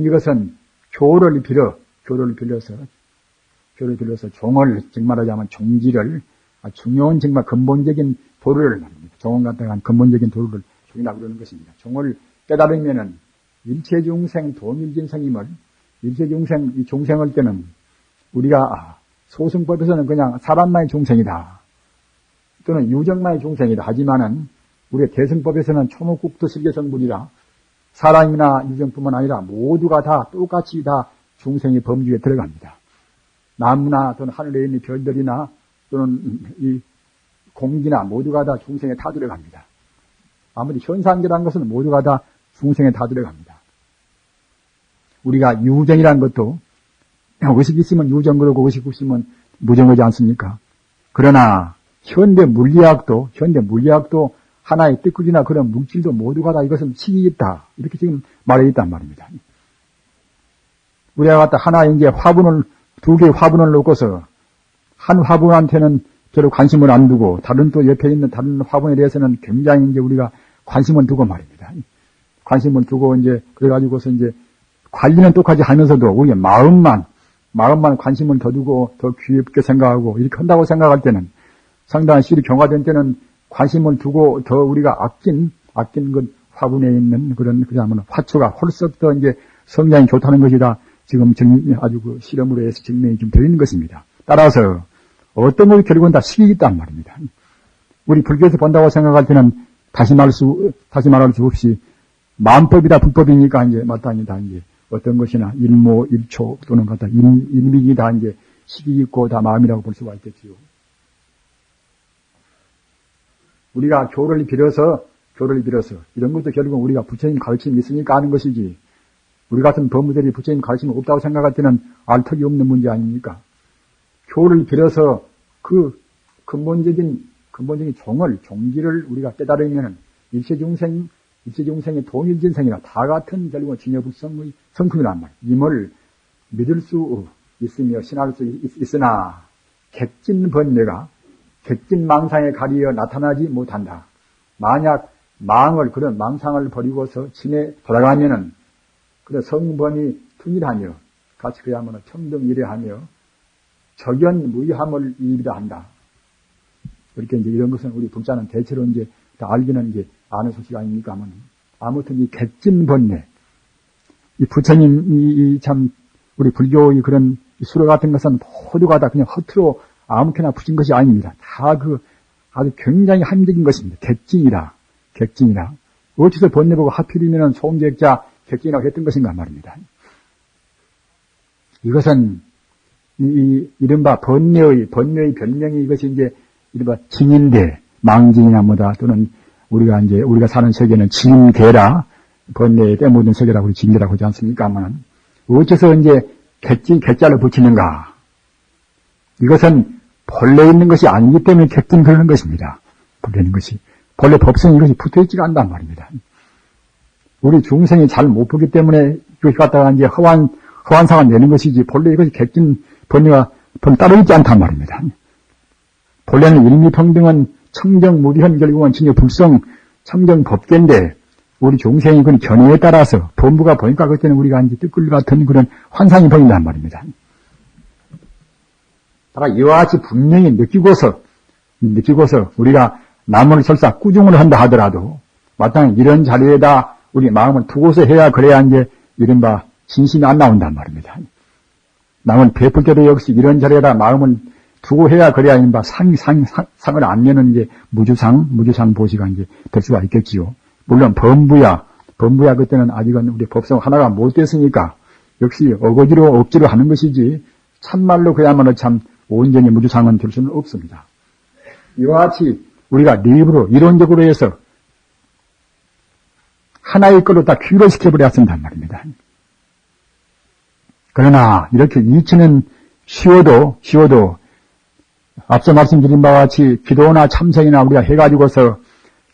이것은 교를 빌려서 종을 즉 말하자면 종지를 중요한 정말 근본적인 도를 말입니다. 종을 갖다가 근본적인 도를 종이라고 그러는 것입니다. 종을 깨달으면은 일체중생 도밀진생임을 이 중생할 때는 우리가 소승법에서는 그냥 사람만의 중생이다. 또는 유정만의 중생이다. 하지만은 우리가 대승법에서는 초목국토 실계성불이라 사람이나 유정뿐만 아니라 모두가 다 똑같이 다 중생의 범주에 들어갑니다. 나무나 또는 하늘에 있는 별들이나 또는 이 공기나 모두가 다 중생에 다 들어갑니다. 아무리 현상계라는 것은 모두가 다 중생에 다 들어갑니다. 우리가 유정이라는 것도 의식이 있으면 유정 그러고 의식 없으면 무정하지 않습니까? 그러나 현대 물리학도 하나의 뜨꾸기나 그런 물질도 모두가 다 이것은 식이 있다. 이렇게 지금 말해 있단 말입니다. 우리가 갖다 하나의 이제 두 개의 화분을 놓고서 한 화분한테는 별로 관심을 안 두고 다른 또 옆에 있는 다른 화분에 대해서는 굉장히 이제 우리가 관심을 두고 말입니다. 관심을 두고 이제 그래가지고서 이제 관리는 똑같이 하면서도 우리의 마음만 관심을 더 두고 더 깊게 생각하고 이렇게 한다고 생각할 때는 상당히 실이 경화된 때는 관심을 두고 더 우리가 아낀 그 화분에 있는 그야말로 화초가 홀썩 더 이제 성장이 좋다는 것이다. 지금 아주 그 실험으로 해서 증명이 좀 되어 있는 것입니다. 따라서 어떤 것이 결국은 다 식이 있단 말입니다. 우리 불교에서 본다고 생각할 때는 다시 말할 수 없이 만법이다 불법이니까 이제 마땅히 다 이제 어떤 것이나 일모 일초 또는 갖다 일민이 다 이제 식이 있고 다 마음이라고 볼 수가 있겠지요. 우리가 교를 빌어서 이런 것도 결국은 우리가 부처님 가르침이 있으니까 아는 것이지. 우리 같은 법무들이 부처님 가르침이 없다고 생각할 때는 알 턱이 없는 문제 아닙니까? 교를 빌어서 그 근본적인 종기를 우리가 깨달으면은 일체중생의 동일진생이나 다 같은 결국은 진여불성의 성품이란 말이에요. 임을 믿을 수 있으며 신할 수 있으나 객진번뇌가 객진망상에 가리어 나타나지 못한다. 만약 그런 망상을 버리고서 진에 돌아가면은 그래 성번이 tun일하며 같이 그야말로 평등일해하며 적연무의함을 이르다 한다. 그렇게 이제 이런 것은 우리 불자는 대체로 이제 다 알기는 이제 아는 소식 아닙니까만 아무튼 이 객진번뇌 이 부처님이 참 우리 불교의 그런 수로 같은 것은 모두가 다 그냥 허투루 아무렇게나 붙인 것이 아닙니다. 다 아주 굉장히 함적인 것입니다. 객진이라. 어디서 번뇌보고 하필이면 소음객자 객진이라고 했던 것인가 말입니다. 이것은 이른바 번뇌의 별명이 이것이 이제 이른바 징인대, 망징이나 뭐다 또는 우리가 사는 세계는 징대라, 번뇌에 때묻은 세계라고 징대라고 하지 않습니까만, 어째서 이제 개자를 붙이는가? 이것은 본래 있는 것이 아니기 때문에 객진 그러는 것입니다. 본래 있는 것이. 본래 법성이 이것이 붙어 있지가 않단 말입니다. 우리 중생이 잘 못 보기 때문에 이것이 갖다가 이제 허완상을 내는 것이지, 본래 이것이 객진 번뇌가 따로 있지 않단 말입니다. 본래는 일미평등은 청정무리현 결국은 진여불성 청정법계인데, 우리 중생이 그 견해에 따라서 본부가 보니까 그때는 우리가 이제 뜨끌 같은 그런 환상이 보인단 말입니다. 다가 이와 같이 분명히 느끼고서 우리가 남을 설사 꾸중을 한다 하더라도 마땅히 이런 자리에다 우리 마음을 두고서 해야 그래야 이제 이른바 진심이 안 나온단 말입니다. 남을 베풀 때도 역시 이런 자리에다 마음을 두고 해야 그래야 이른바 상을 안 내는 이제 무주상 보시가 이제 될 수가 있겠지요. 물론 범부야 그때는 아직은 우리 법성 하나가 못 됐으니까 역시 억지로 하는 것이지 참말로 그야말로 참 온전히 무주상은 될 수는 없습니다. 이와 같이 우리가 립으로 이론적으로 해서 하나의 걸로 다 귀를 시켜버려야 한단 말입니다. 그러나 이렇게 이치는 쉬워도 앞서 말씀드린 바와 같이 기도나 참선이나 우리가 해가지고서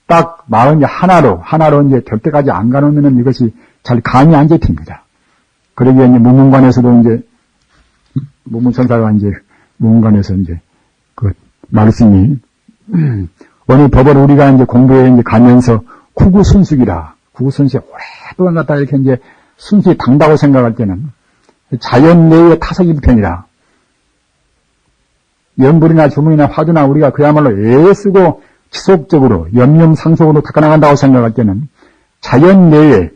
딱 마음이 하나로 이제 될 때까지 안 가놓으면 이것이 잘 감이 안 잡힙니다. 그러기에 이제 무문관에서도 이제 무문선사가 이제 무문관에서 이제 그 말씀이 어느 법을 우리가 이제 공부에 이제 가면서 구구순숙이라 구구순숙이 오랫동안 갖다 이렇게 이제 순수히 당다고 생각할 때는 자연 내의 타성일편이라 연불이나 주문이나 화두나 우리가 그야말로 애쓰고 지속적으로 염염상속으로 닦아나간다고 생각할 때는 자연 내에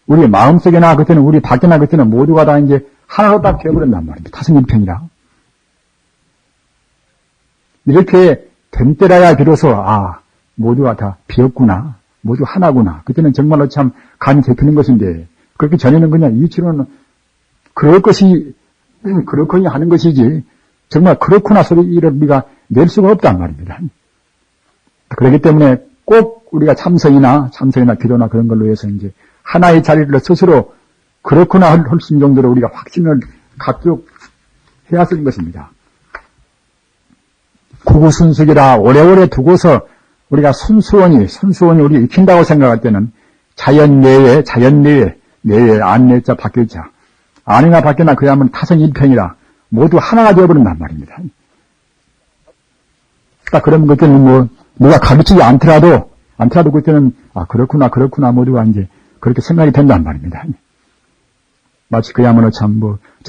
우리 마음속에나 그때는 우리 밖에나 그때는 모두가 다 이제 하나로 딱 되어버린단 말입니다. 타성일편이라. 이렇게 된 때라야 비로소 모두가 다 비었구나. 모두 하나구나. 그때는 정말로 참 감이 잡히는 것인데 그렇게 전에는 그냥 이치로는 그렇거니 하는 것이지 정말 그렇구나 소리를 우리가 낼 수가 없단 말입니다. 그렇기 때문에 꼭 우리가 참선이나 기도나 그런 걸로 해서 이제 하나의 자리를 스스로 그렇구나 할 정도로 우리가 확신을 갖도록 해야 쓰는 것입니다. 구구순숙이라 오래오래 두고서 우리가 순수원이 우리 익힌다고 생각할 때는 자연 내에 안내자 바뀌자 안이나 밖에나 그야말로 타성일편이라 모두 하나가 되어버린단 말입니다. 딱 그러면 그때는 누가 가르치지 않더라도 그때는 그렇구나 모두가 이제 그렇게 생각이 된단 말입니다. 마치 그야말로 참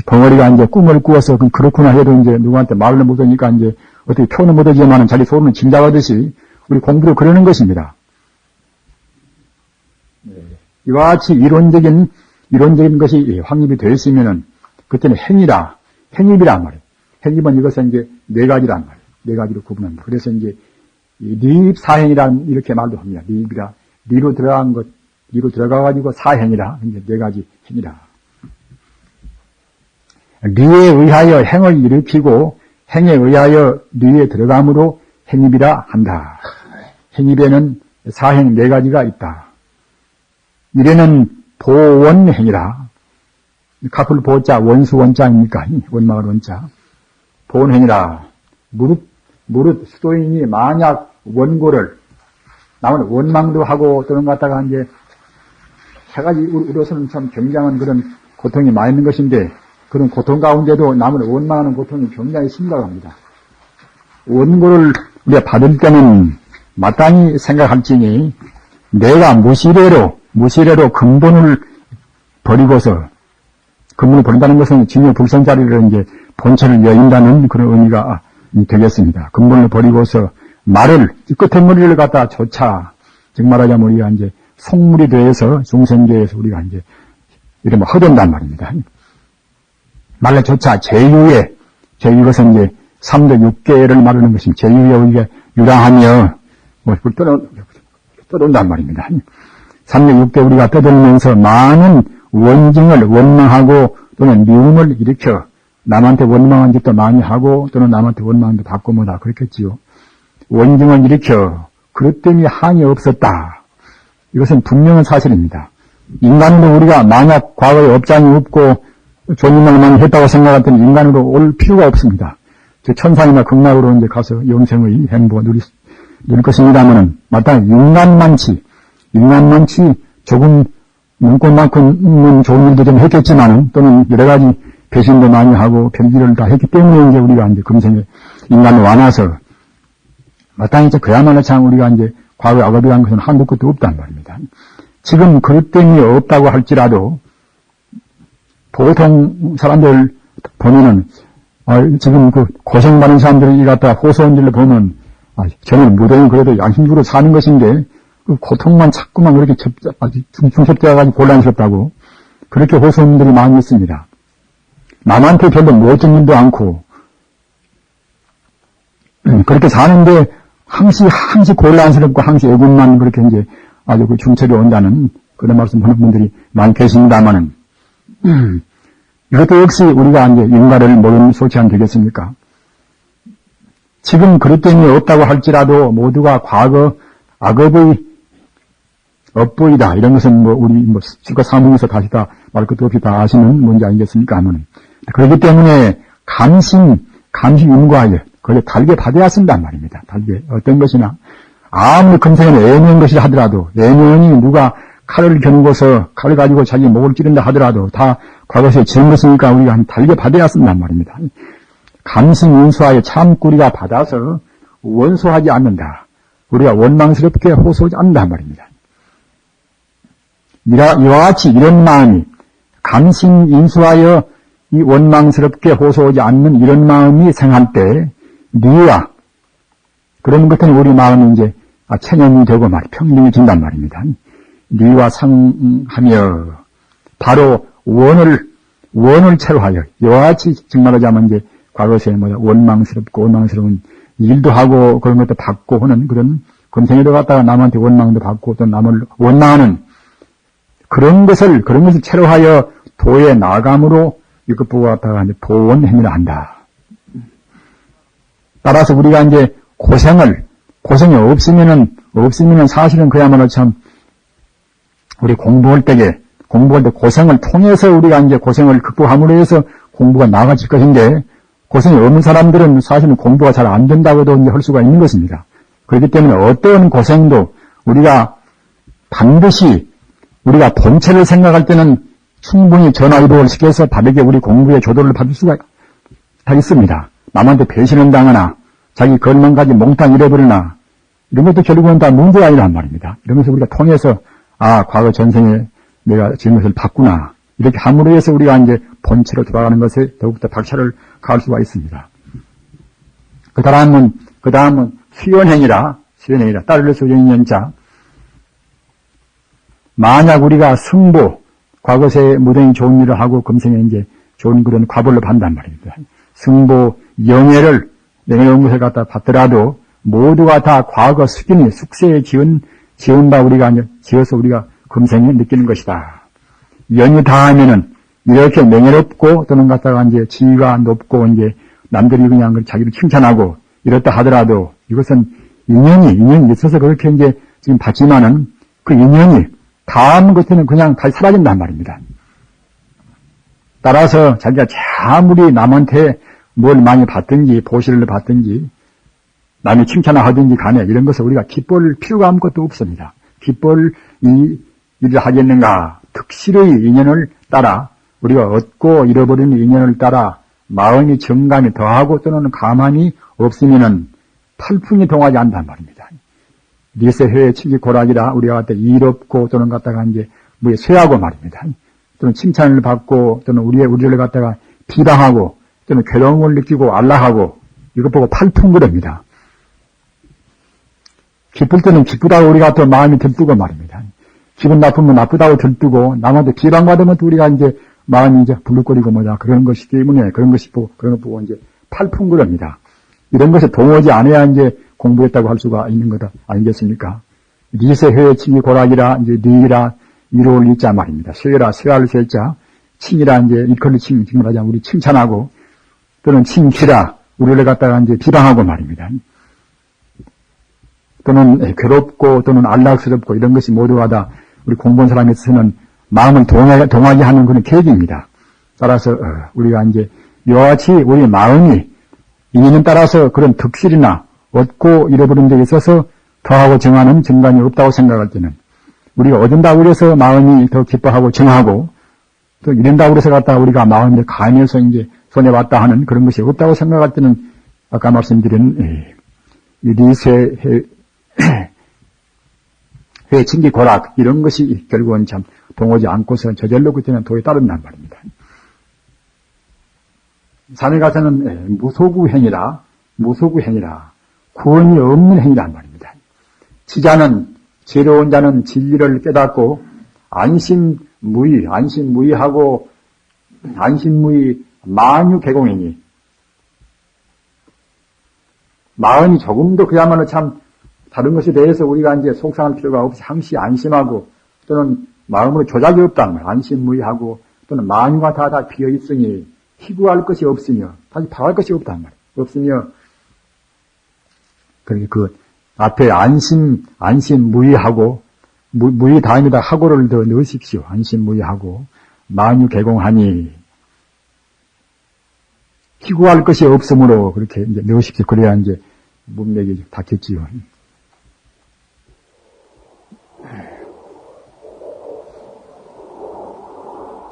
벙어리가 이제 꿈을 꾸어서 그렇구나 해도 이제 누구한테 말을 못하니까 이제 어떻게 표현을 못하지만은 자기 소문을 짐작하듯이 우리 공부도 그러는 것입니다. 이와 같이 이론적인 것이 확립이 되어 있으면은 그때는 행입이란 말이에요. 행입은 이것은 이제 네 가지란 말이에요. 네 가지로 구분합니다. 그래서 이제 리입사행이라는 이렇게 말도 합니다. 리로 들어가가지고 사행이라 이제 네 가지 행이라. 리에 의하여 행을 일으키고 행에 의하여 리에 들어감으로 행입이라 한다. 행입에는 사행 네 가지가 있다. 이래는 보원행이라. 카풀 보자 원수 원자입니까? 원망을 원자. 보원행이라. 무릇 수도인이 만약 원고를 남은 원망도 하고 또는 갖다가 이제 세 가지 우로서는 참 굉장한 그런 고통이 많이 있는 것인데 그런 고통 가운데도 남을 원망하는 고통이 굉장히 심각합니다. 원고를 우리가 받을 때는 마땅히 생각할지니 내가 무시래로 근본을 버린다는 것은 진여 불성자리를 이제 본체를 여인다는 그런 의미가 되겠습니다. 근본을 버리고서 끝에 머리를 갖다 조차, 즉 말하자면 우리가 이제 속물이 되어서 중생계에서 우리가 이제 이러면 허된단 말입니다. 말로 조차 제유의 것은 이제 3도 6개를 말하는 것입니다. 제유에 우리가 유랑하며 떠돈단 말입니다. 3도 6개 우리가 떠들면서 많은 원증을 원망하고 또는 미움을 일으켜 남한테 원망한 짓도 많이 하고 또는 남한테 원망도 받고 뭐다 그렇겠지요. 원증을 일으켜 그것 때문에 한이 없었다. 이것은 분명한 사실입니다. 인간으로 우리가 만약 과거에 업장이 없고 존인을 많이 했다고 생각했던 인간으로 올 필요가 없습니다. 천상이나 극락으로 이제 가서 영생의 행복 누릴 것입니다만은 마땅히 인간만치 조금 눈꽃만큼은 좋은 일도 좀 했겠지만은 또는 여러 가지 배신도 많이 하고 별기를 다 했기 때문에 이제 우리가 이제 금생에 인간으로 와놔서 마땅히 이제 그야말로 참 우리가 이제 과거에 악업이라는 것은 한도 끝도 없단 말입니다. 지금 그것 때문에 없다고 할지라도 보통 사람들 보면은 지금 그 고생받는 사람들이 갖다 호소원들을 보면 저는 무도인 그래도 양심적으로 사는 것인데 그 고통만 자꾸만 그렇게 중첩되어가지고 곤란스럽다고 그렇게 호소원들이 많이 있습니다. 남한테 별로 못진 일도 않고 그렇게 사는데 항시 곤란스럽고 항시 애군만 그렇게 이제 아주 그 중첩이 온다는 그런 말씀 하는 분들이 많이 계십니다만은 이것도 역시 우리가 이제 인과를 모르는 소치안 되겠습니까? 지금 그것 때문에 없다고 할지라도 모두가 과거 악업의 업보이다. 이런 것은 우리 실과 사문에서 다시 다 말 것도 없이 다 아시는 문제 아니겠습니까? 하면 그렇기 때문에 감시윤과에 그걸 달게 받아야 쓴단 말입니다. 달게 어떤 것이나 아무리 금생에는 애매한 것이라 하더라도 애매한이 누가 칼을 겨누고서 칼을 가지고 자기 목을 찌른다 하더라도 다 과거에 지은 것이니까 우리가 달게 받아야 쓴단 말입니다. 감신윤수하에 참꾸리가 받아서 원소하지 않는다. 우리가 원망스럽게 호소하지 않는단 말입니다. 이와 같이 이런 마음이 감신인수하여 이 원망스럽게 호소하지 않는 이런 마음이 생할 때 리와 그런 것은 우리 마음이 이제 체념이 되고 평등해진단 말입니다. 리와 상하며 바로 원을 체로하여 이와 같이 정말하자면 이제 과거에 원망스러운 일도 하고 그런 것도 받고 하는 그런 금생에도 갔다가 남한테 원망도 받고 또 남을 원망하는 그런 것을 체로하여 도에 나감으로 이것 보고 갔다가 이제 도원 행위를 한다. 따라서 우리가 이제 고생이 없으면은 사실은 그야말로 참 우리 공부할 때 고생을 통해서 우리가 이제 고생을 극복함으로 해서 공부가 나아질 것인데 고생이 없는 사람들은 사실은 공부가 잘 안 된다고도 이제 할 수가 있는 것입니다. 그렇기 때문에 어떤 고생도 우리가 반드시 우리가 본체를 생각할 때는 충분히 전화위복을 시켜서 바르게 우리 공부에 조도를 받을 수가 다 있습니다. 남한테 배신을 당하나 자기 것만 가지 몽땅 잃어버리나 이런 것도 결국은 다 문제가 아니란 말입니다. 이런 것을 우리가 통해서 과거 전생에 내가 지은 것을 봤구나 이렇게 함으로 해서 우리가 이제 본체로 돌아가는 것에 더욱더 박차를 가할 수가 있습니다. 그 다음은 수연행이라 따르르 수연연자 만약 우리가 승보 과거에 무등히 좋은 일을 하고 금생에 이제 좋은 그런 과보를 받는단 말입니다. 승보 영예를 내려온 것을 갖다 받더라도 모두가 다 과거 숙세에 지은 바 우리가 이제 지어서 우리가 금생에 느끼는 것이다. 연이 다하면은 이렇게 명예롭고 또는 갖다가 이제 지위가 높고 이제 남들이 그냥 자기를 칭찬하고 이렇다 하더라도 이것은 인연이 있어서 그렇게 이제 지금 받지만은 그 인연이 다음 것에는 그냥 다시 사라진단 말입니다. 따라서 자기가 아무리 남한테 뭘 많이 받든지 보시를 받든지 남이 칭찬을 하든지 간에 이런 것을 우리가 기뻐할 필요가 아무것도 없습니다. 기뻐할 일을 하겠는가 특실의 인연을 따라 우리가 얻고 잃어버리는 인연을 따라 마음이 정감이 더하고 또는 가만히 없으면은 탈풍이 동하지 않단 말입니다. 리세회의 치기 고락이라 우리가 갖다 이롭고 또는 갖다가 이제 뭐에 쇠하고 말입니다. 또는 칭찬을 받고 또는 우리를 갖다가 비방하고 또는 괴로움을 느끼고 안락하고 이것 보고 팔풍그럽니다. 기쁠 때는 기쁘다고 우리가 또 마음이 들뜨고 말입니다. 기분 나쁘면 나쁘다고 들뜨고 남한테 비방받으면 또 우리가 이제 마음이 이제 불룩거리고 뭐냐 그런 것이 때문에 그런 것 보고 이제 팔풍그럽니다. 이런 것에 동하지 않아야 이제 공부했다고 할 수가 있는 거다 아니겠습니까? 리세회의 칭이 고락이라 이제 리라 이로울 이자 말입니다. 쇠라 쇠할 쇠자 칭이라 이제 일컬리 칭 지금 말하자면 우리 칭찬하고 또는 칭키라, 우리를 갖다가 이제 비방하고 말입니다. 또는 괴롭고 또는 안락스럽고 이런 것이 모두가 다 우리 공부한 사람에 있어서는 마음을 동하게 하는 그런 계기입니다. 따라서 우리가 이제 이와 같이 우리 마음이 인연에 따라서 그런 득실이나 얻고 잃어버린 데 있어서 더하고 정하는 정관이 없다고 생각할 때는 우리가 얻은다고 그래서 마음이 더 기뻐하고 정하고 또 이런다고 그래서 갖다가 우리가 마음이 가면서 이제 손해봤다 하는 그런 것이 없다고 생각할 때는 아까 말씀드린 이 리세 회칭기 고락 이런 것이 결국은 참 동하지 않고서 저절로 그때는 도에 따른단 말입니다. 산에 가서는 무소구행이라 구원이 없는 행위란 말입니다. 지자는 지혜로운 자는 진리를 깨닫고 안심무의하고 안심무의 만유개공행위 마음이 조금도 그야말로 참 다른 것에 대해서 우리가 이제 속상할 필요가 없이 항시 안심하고 또는 마음으로 조작이 없다는 말 안심무의하고 또는 만유가 다 비어있으니 희구할 것이 없으며 다시 바랄 것이 없다는 말 없으며 그 앞에 안심무의하고 무의 다음에다 하고를 더 넣으십시오. 안심무의하고 만유개공하니 희구할 것이 없으므로 그렇게 이제 넣으십시오. 그래야 이제 문맥이 닿겠지요.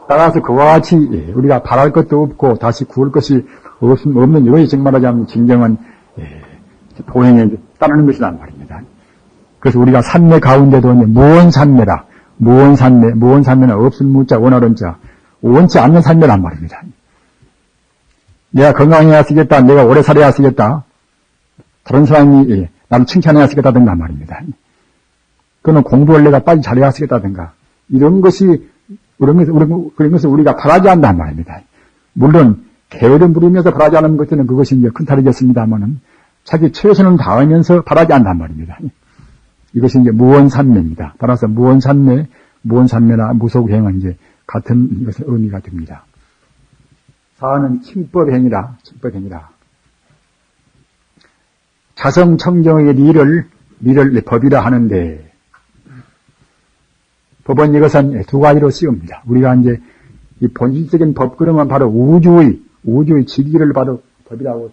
따라서 그와 같이 우리가 바랄 것도 없고 다시 구할 것이 없는 이것이 정말 하자면 진정한 도행에 따르는 것이란 말입니다. 그래서 우리가 산매 가운데도 무원산매라. 무원산매는 없을 무자 원하는 자 원치 않는 산매란 말입니다. 내가 건강해야 쓰겠다. 내가 오래 살아야 쓰겠다. 다른 사람이 나를 칭찬해야 쓰겠다든가 말입니다. 그는 공부를 내가 빨리 잘해야 쓰겠다든가 이런 것을 우리가 바라지 않는단 말입니다. 물론 게으름 부리면서 바라지 않는 것들은 그것이 이제 큰 탈이겠습니다만은 자기 최선을 다하면서 바라지 않는단 말입니다. 이것이 이제 무원산매입니다. 따라서 무원산매나 무속행은 이제 같은 이것의 의미가 됩니다. 사는 칭법행이라. 자성청정의 리를 법이라 하는데 법은 이것은 두 가지로 씌웁니다. 우리가 이제 이 본질적인 법 그러면 바로 우주의 지기를 바로 법이라고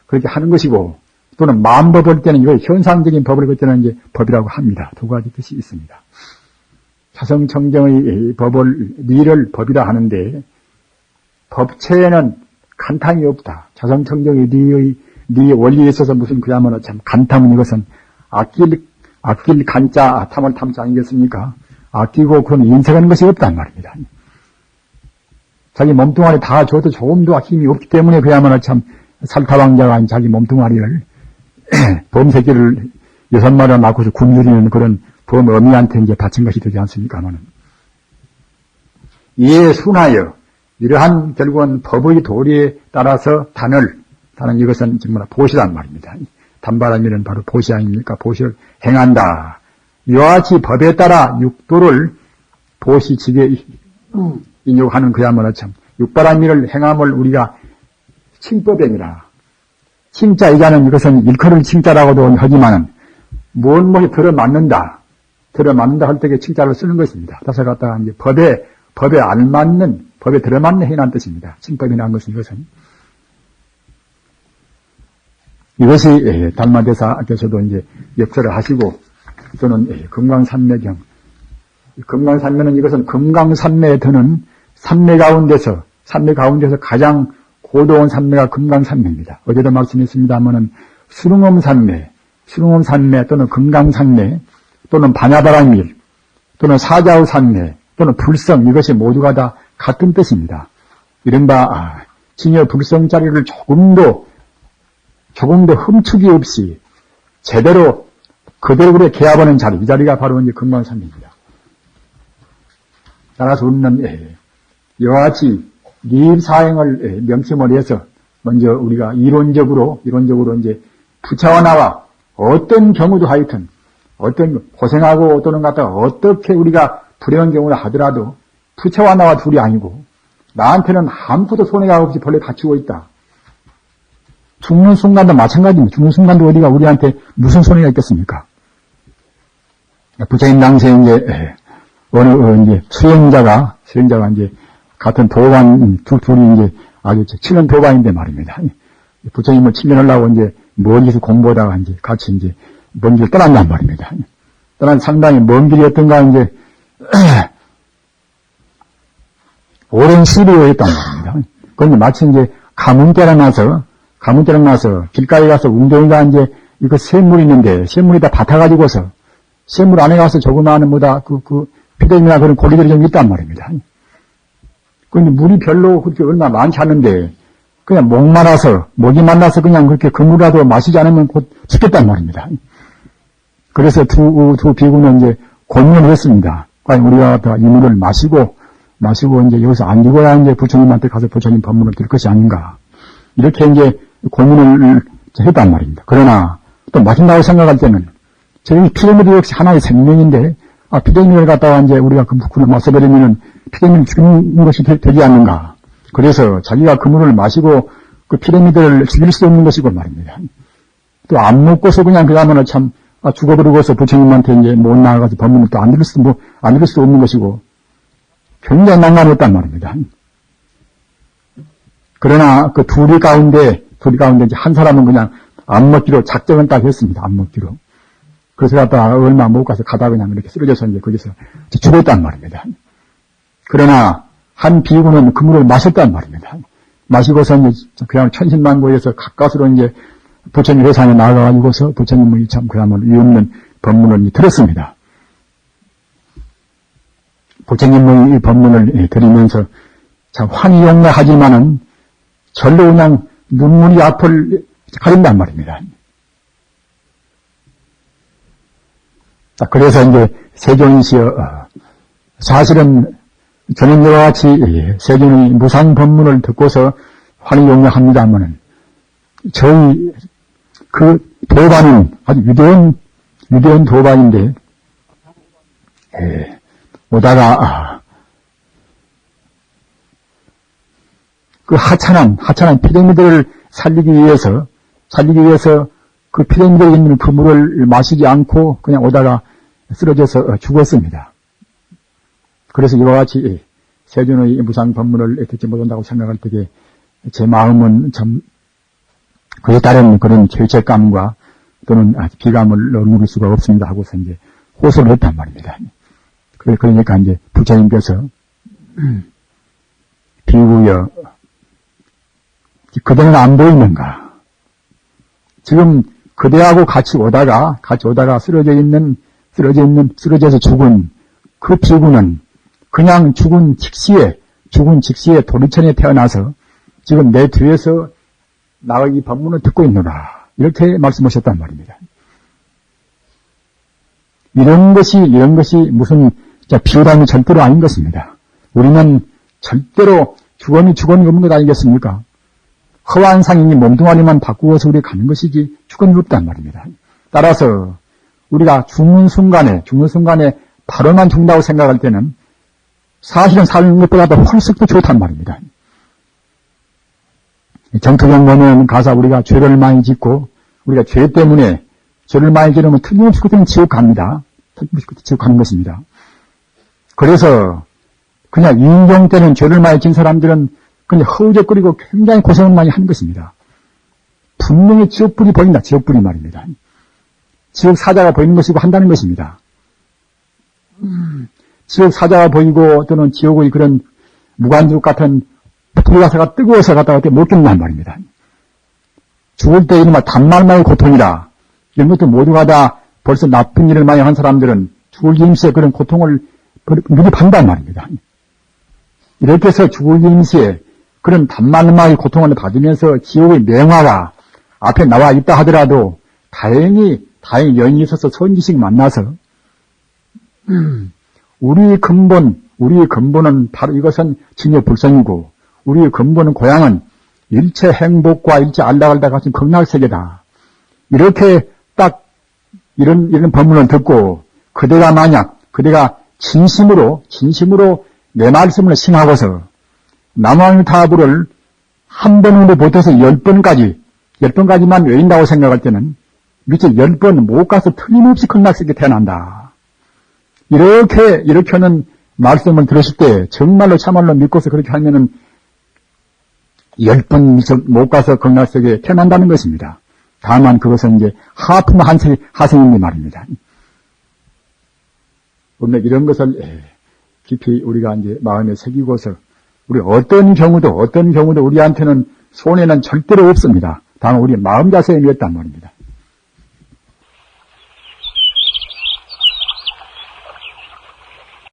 그렇게 하는 것이고 또는 만법을 때는 이거 현상적인 법을 볼 때는 이제 법이라고 합니다. 두 가지 뜻이 있습니다. 자성청정의 리를 법이라 하는데 법체에는 간탐이 없다. 자성청정의 리의 원리에 있어서 무슨 그야말로 참 간탐은 이것은 아낄 간자 탐을 탐자 아니겠습니까? 아끼고 그런 인색하는 것이 없단 말입니다. 자기 몸뚱아리 다 줘도 조금도 힘이 없기 때문에 그야말로 참 살타왕자가 자기 몸뚱아리를 범새끼를 6마리를 낳고서 굶주리는 그런 범어미한테 이제 바친 것이 되지 않습니까만은 이에 순하여 이러한 결국은 법의 도리에 따라서 단을 이것은 정말 보시란 말입니다. 단바람이는 바로 보시 아닙니까? 보시를 행한다. 이와 같이 법에 따라 육도를 보시직에 인용하는 그야말로 참 육바람이를 행함을 우리가 칭법행이라. 칭자 이자는 이것은 일컬을 칭자라고도 하지만은 무엇이 들어맞는다 할 때에 칭자를 쓰는 것입니다. 따라서 갖다가 이제 법에 알맞는 법에 들어맞는 행위라는 뜻입니다. 칭법이라는 것은 이것이 달마대사께서도 이제 역설을 하시고 또는 금강산매경 금강산매는 이것은 금강산매에 드는 산매 가운데서 가장 고도한 산매가 금강산매입니다. 어제도 말씀했습니다만은 수릉엄산매 또는 금강산매 또는 반야바람밀 또는 사자우산매 또는 불성 이것이 모두가 다 같은 뜻입니다. 이른바 진여 불성자리를 조금도 흠축이 없이 제대로 그대로 그래 개합하는 자리 이 자리가 바로 이제 금강산매입니다. 따라서 우리는 이와 같이 리입사행을 명심을 해서 먼저 우리가 이론적으로 이제 부처와 나와 어떤 경우도 하여튼 어떤 고생하고 또는 갖다가 어떻게 우리가 불행한 경우를 하더라도 부처와 나와 둘이 아니고 나한테는 아무것도 손해가 없이 벌레 다치고 있다. 죽는 순간도 마찬가지입니다. 죽는 순간도 어디가 우리한테 무슨 손해가 있겠습니까? 부처님 당시에 이제 어느 이제 수행자가 이제 같은 도반 둘이 이제 아주 치는 도반인데 말입니다. 부처님을 치면하려고 이제 멀리서 공부하다가 이제 같이 이제 먼 길 떠난단 말입니다. 떠난 상당히 먼 길이었던가 이제 오랜 시류였단 말입니다. 그런데 마치 이제 가문때랑 나서 길가에 가서 웅덩이가 이제 이거 샘물이 있는데 샘물이 다 밭아가지고서 샘물 안에 가서 조그마한 뭐다 피대미나 그런 고리들이 좀 있단 말입니다. 그런데 물이 별로 그렇게 얼마 많지 않은데 그냥 목이 말라서 그냥 그렇게 그 물이라도 마시지 않으면 곧 죽겠단 말입니다. 그래서 두 비구는 이제 고민을 했습니다. 과연 우리가 이 물을 마시고 이제 여기서 안 죽어야 이제 부처님한테 가서 부처님 법문을 들을 것이 아닌가. 이렇게 이제 고민을 했단 말입니다. 그러나 또 마신다고 생각할 때는 저희 피레미드 역시 하나의 생명인데 피레미드를 갖다가 이제 우리가 그 물을 마셔버리면은 피레미드 죽이는 것이 되지 않는가. 그래서 자기가 그 물을 마시고 그 피레미드를 죽일 수 없는 것이고 말입니다. 또 안 먹고서 그냥 그러면은 참 죽어버리고서 부처님한테 이제 못 나가서 법문을 또 안 들을 수 없는 것이고 굉장히 난감했단 말입니다. 그러나 그 둘이 가운데 이제 한 사람은 그냥 안 먹기로 작정은 딱 했습니다. 안 먹기로. 그래서 갔다가 얼마 못 가서 가다 그냥 이렇게 쓰러져서 이제 거기서 죽었단 말입니다. 그러나 한 비구는 그 물을 마셨단 말입니다. 마시고서 이제 그냥 천신만고에서 가까스로 이제 부처님 회상에 나가가지고서 부처님이 참 그야말로 위없는 법문을 들었습니다. 부처님의 이 법문을 들으면서 참 환희용락하지만은 절로 그냥 눈물이 앞을 가린단 말입니다. 그래서 이제 세존이시여, 사실은 저는 이와 같이 세존의 무상 법문을 듣고서 환희용락합니다만은 저희 그 도반은 아주 위대한 도반인데 오다가 그 하찮은 피레미드를 살리기 위해서 그 피레미드에 있는 그 물을 마시지 않고 그냥 오다가 쓰러져서 죽었습니다. 그래서 이와 같이 세존의 무상 법문을 듣지 못한다고 생각할 때에 제 마음은 참 그에 따른 그런 죄책감과 또는 비감을 누릴 수가 없습니다 하고서 이제 호소를 했단 말입니다. 그러니까 이제 부처님께서 비구여, 그대는 안 보이는가? 지금 그대하고 같이 오다가 쓰러져서 죽은 그 비구는 그냥 죽은 직시에 도리천에 태어나서 지금 내 뒤에서 나의 이 법문을 듣고 있노라. 이렇게 말씀하셨단 말입니다. 이런 것이 무슨 비유라는 절대로 아닌 것입니다. 우리는 절대로 죽음이 없는 것 아니겠습니까? 허한 상인이 몸뚱아리만 바꾸어서 우리 가는 것이지 죽음이 없단 말입니다. 따라서 우리가 죽는 순간에 바로만 죽는다고 생각할 때는 사실은 사는 것보다도 훨씬 더 좋단 말입니다. 정토경 보면 가서 우리가 죄를 많이 짓고 우리가 죄 때문에 죄를 많이 지르면 틀림없이 그때는 지옥 갑니다. 틀림없이 그때 지옥 가는 것입니다. 그래서 그냥 인종 때는 죄를 많이 진 사람들은 그냥 허우적거리고 굉장히 고생을 많이 하는 것입니다. 분명히 지옥불이 보인다. 지옥불이 말입니다. 지옥 사자가 보이는 것이고 한다는 것입니다. 지옥 사자가 보이고 또는 지옥의 그런 무간지옥 같은 불가사가 뜨거워서 갔다가 못 겪는단 말입니다. 죽을 때 이른바 단말만의 고통이라 이런 것도 모두가 다 벌써 나쁜 일을 많이 한 사람들은 죽을 임시에 그런 고통을 미리 판단 말입니다. 이렇게 해서 죽을 임시에 그런 단말만의 고통을 받으면서 지옥의 명화가 앞에 나와 있다 하더라도 다행히 연이 있어서 선지식 만나서 우리의 근본은 바로 이것은 진여불성이고 우리의 근본은 고향은 일체 행복과 일체 안락을 가진 극락세계다. 이렇게 딱 이런 법문을 듣고 그대가 진심으로 내 말씀을 신하고서 남왕유타불을 한 번으로 못해서 10번까지만 외인다고 생각할 때는 미처 10번 못 가서 틀림없이 극락세계 태어난다. 이렇게는 말씀을 들으실 때 정말로 참말로 믿고서 그렇게 하면은 10번 미처 못 가서 극락세계에 태어난다는 것입니다. 다만 그것은 이제 하품 하생인데 말입니다. 우리는 이런 것을 깊이 우리가 이제 마음에 새기고서 우리 어떤 경우도 우리한테는 손해는 절대로 없습니다. 다만 우리의 마음 자세에 맺었단 말입니다.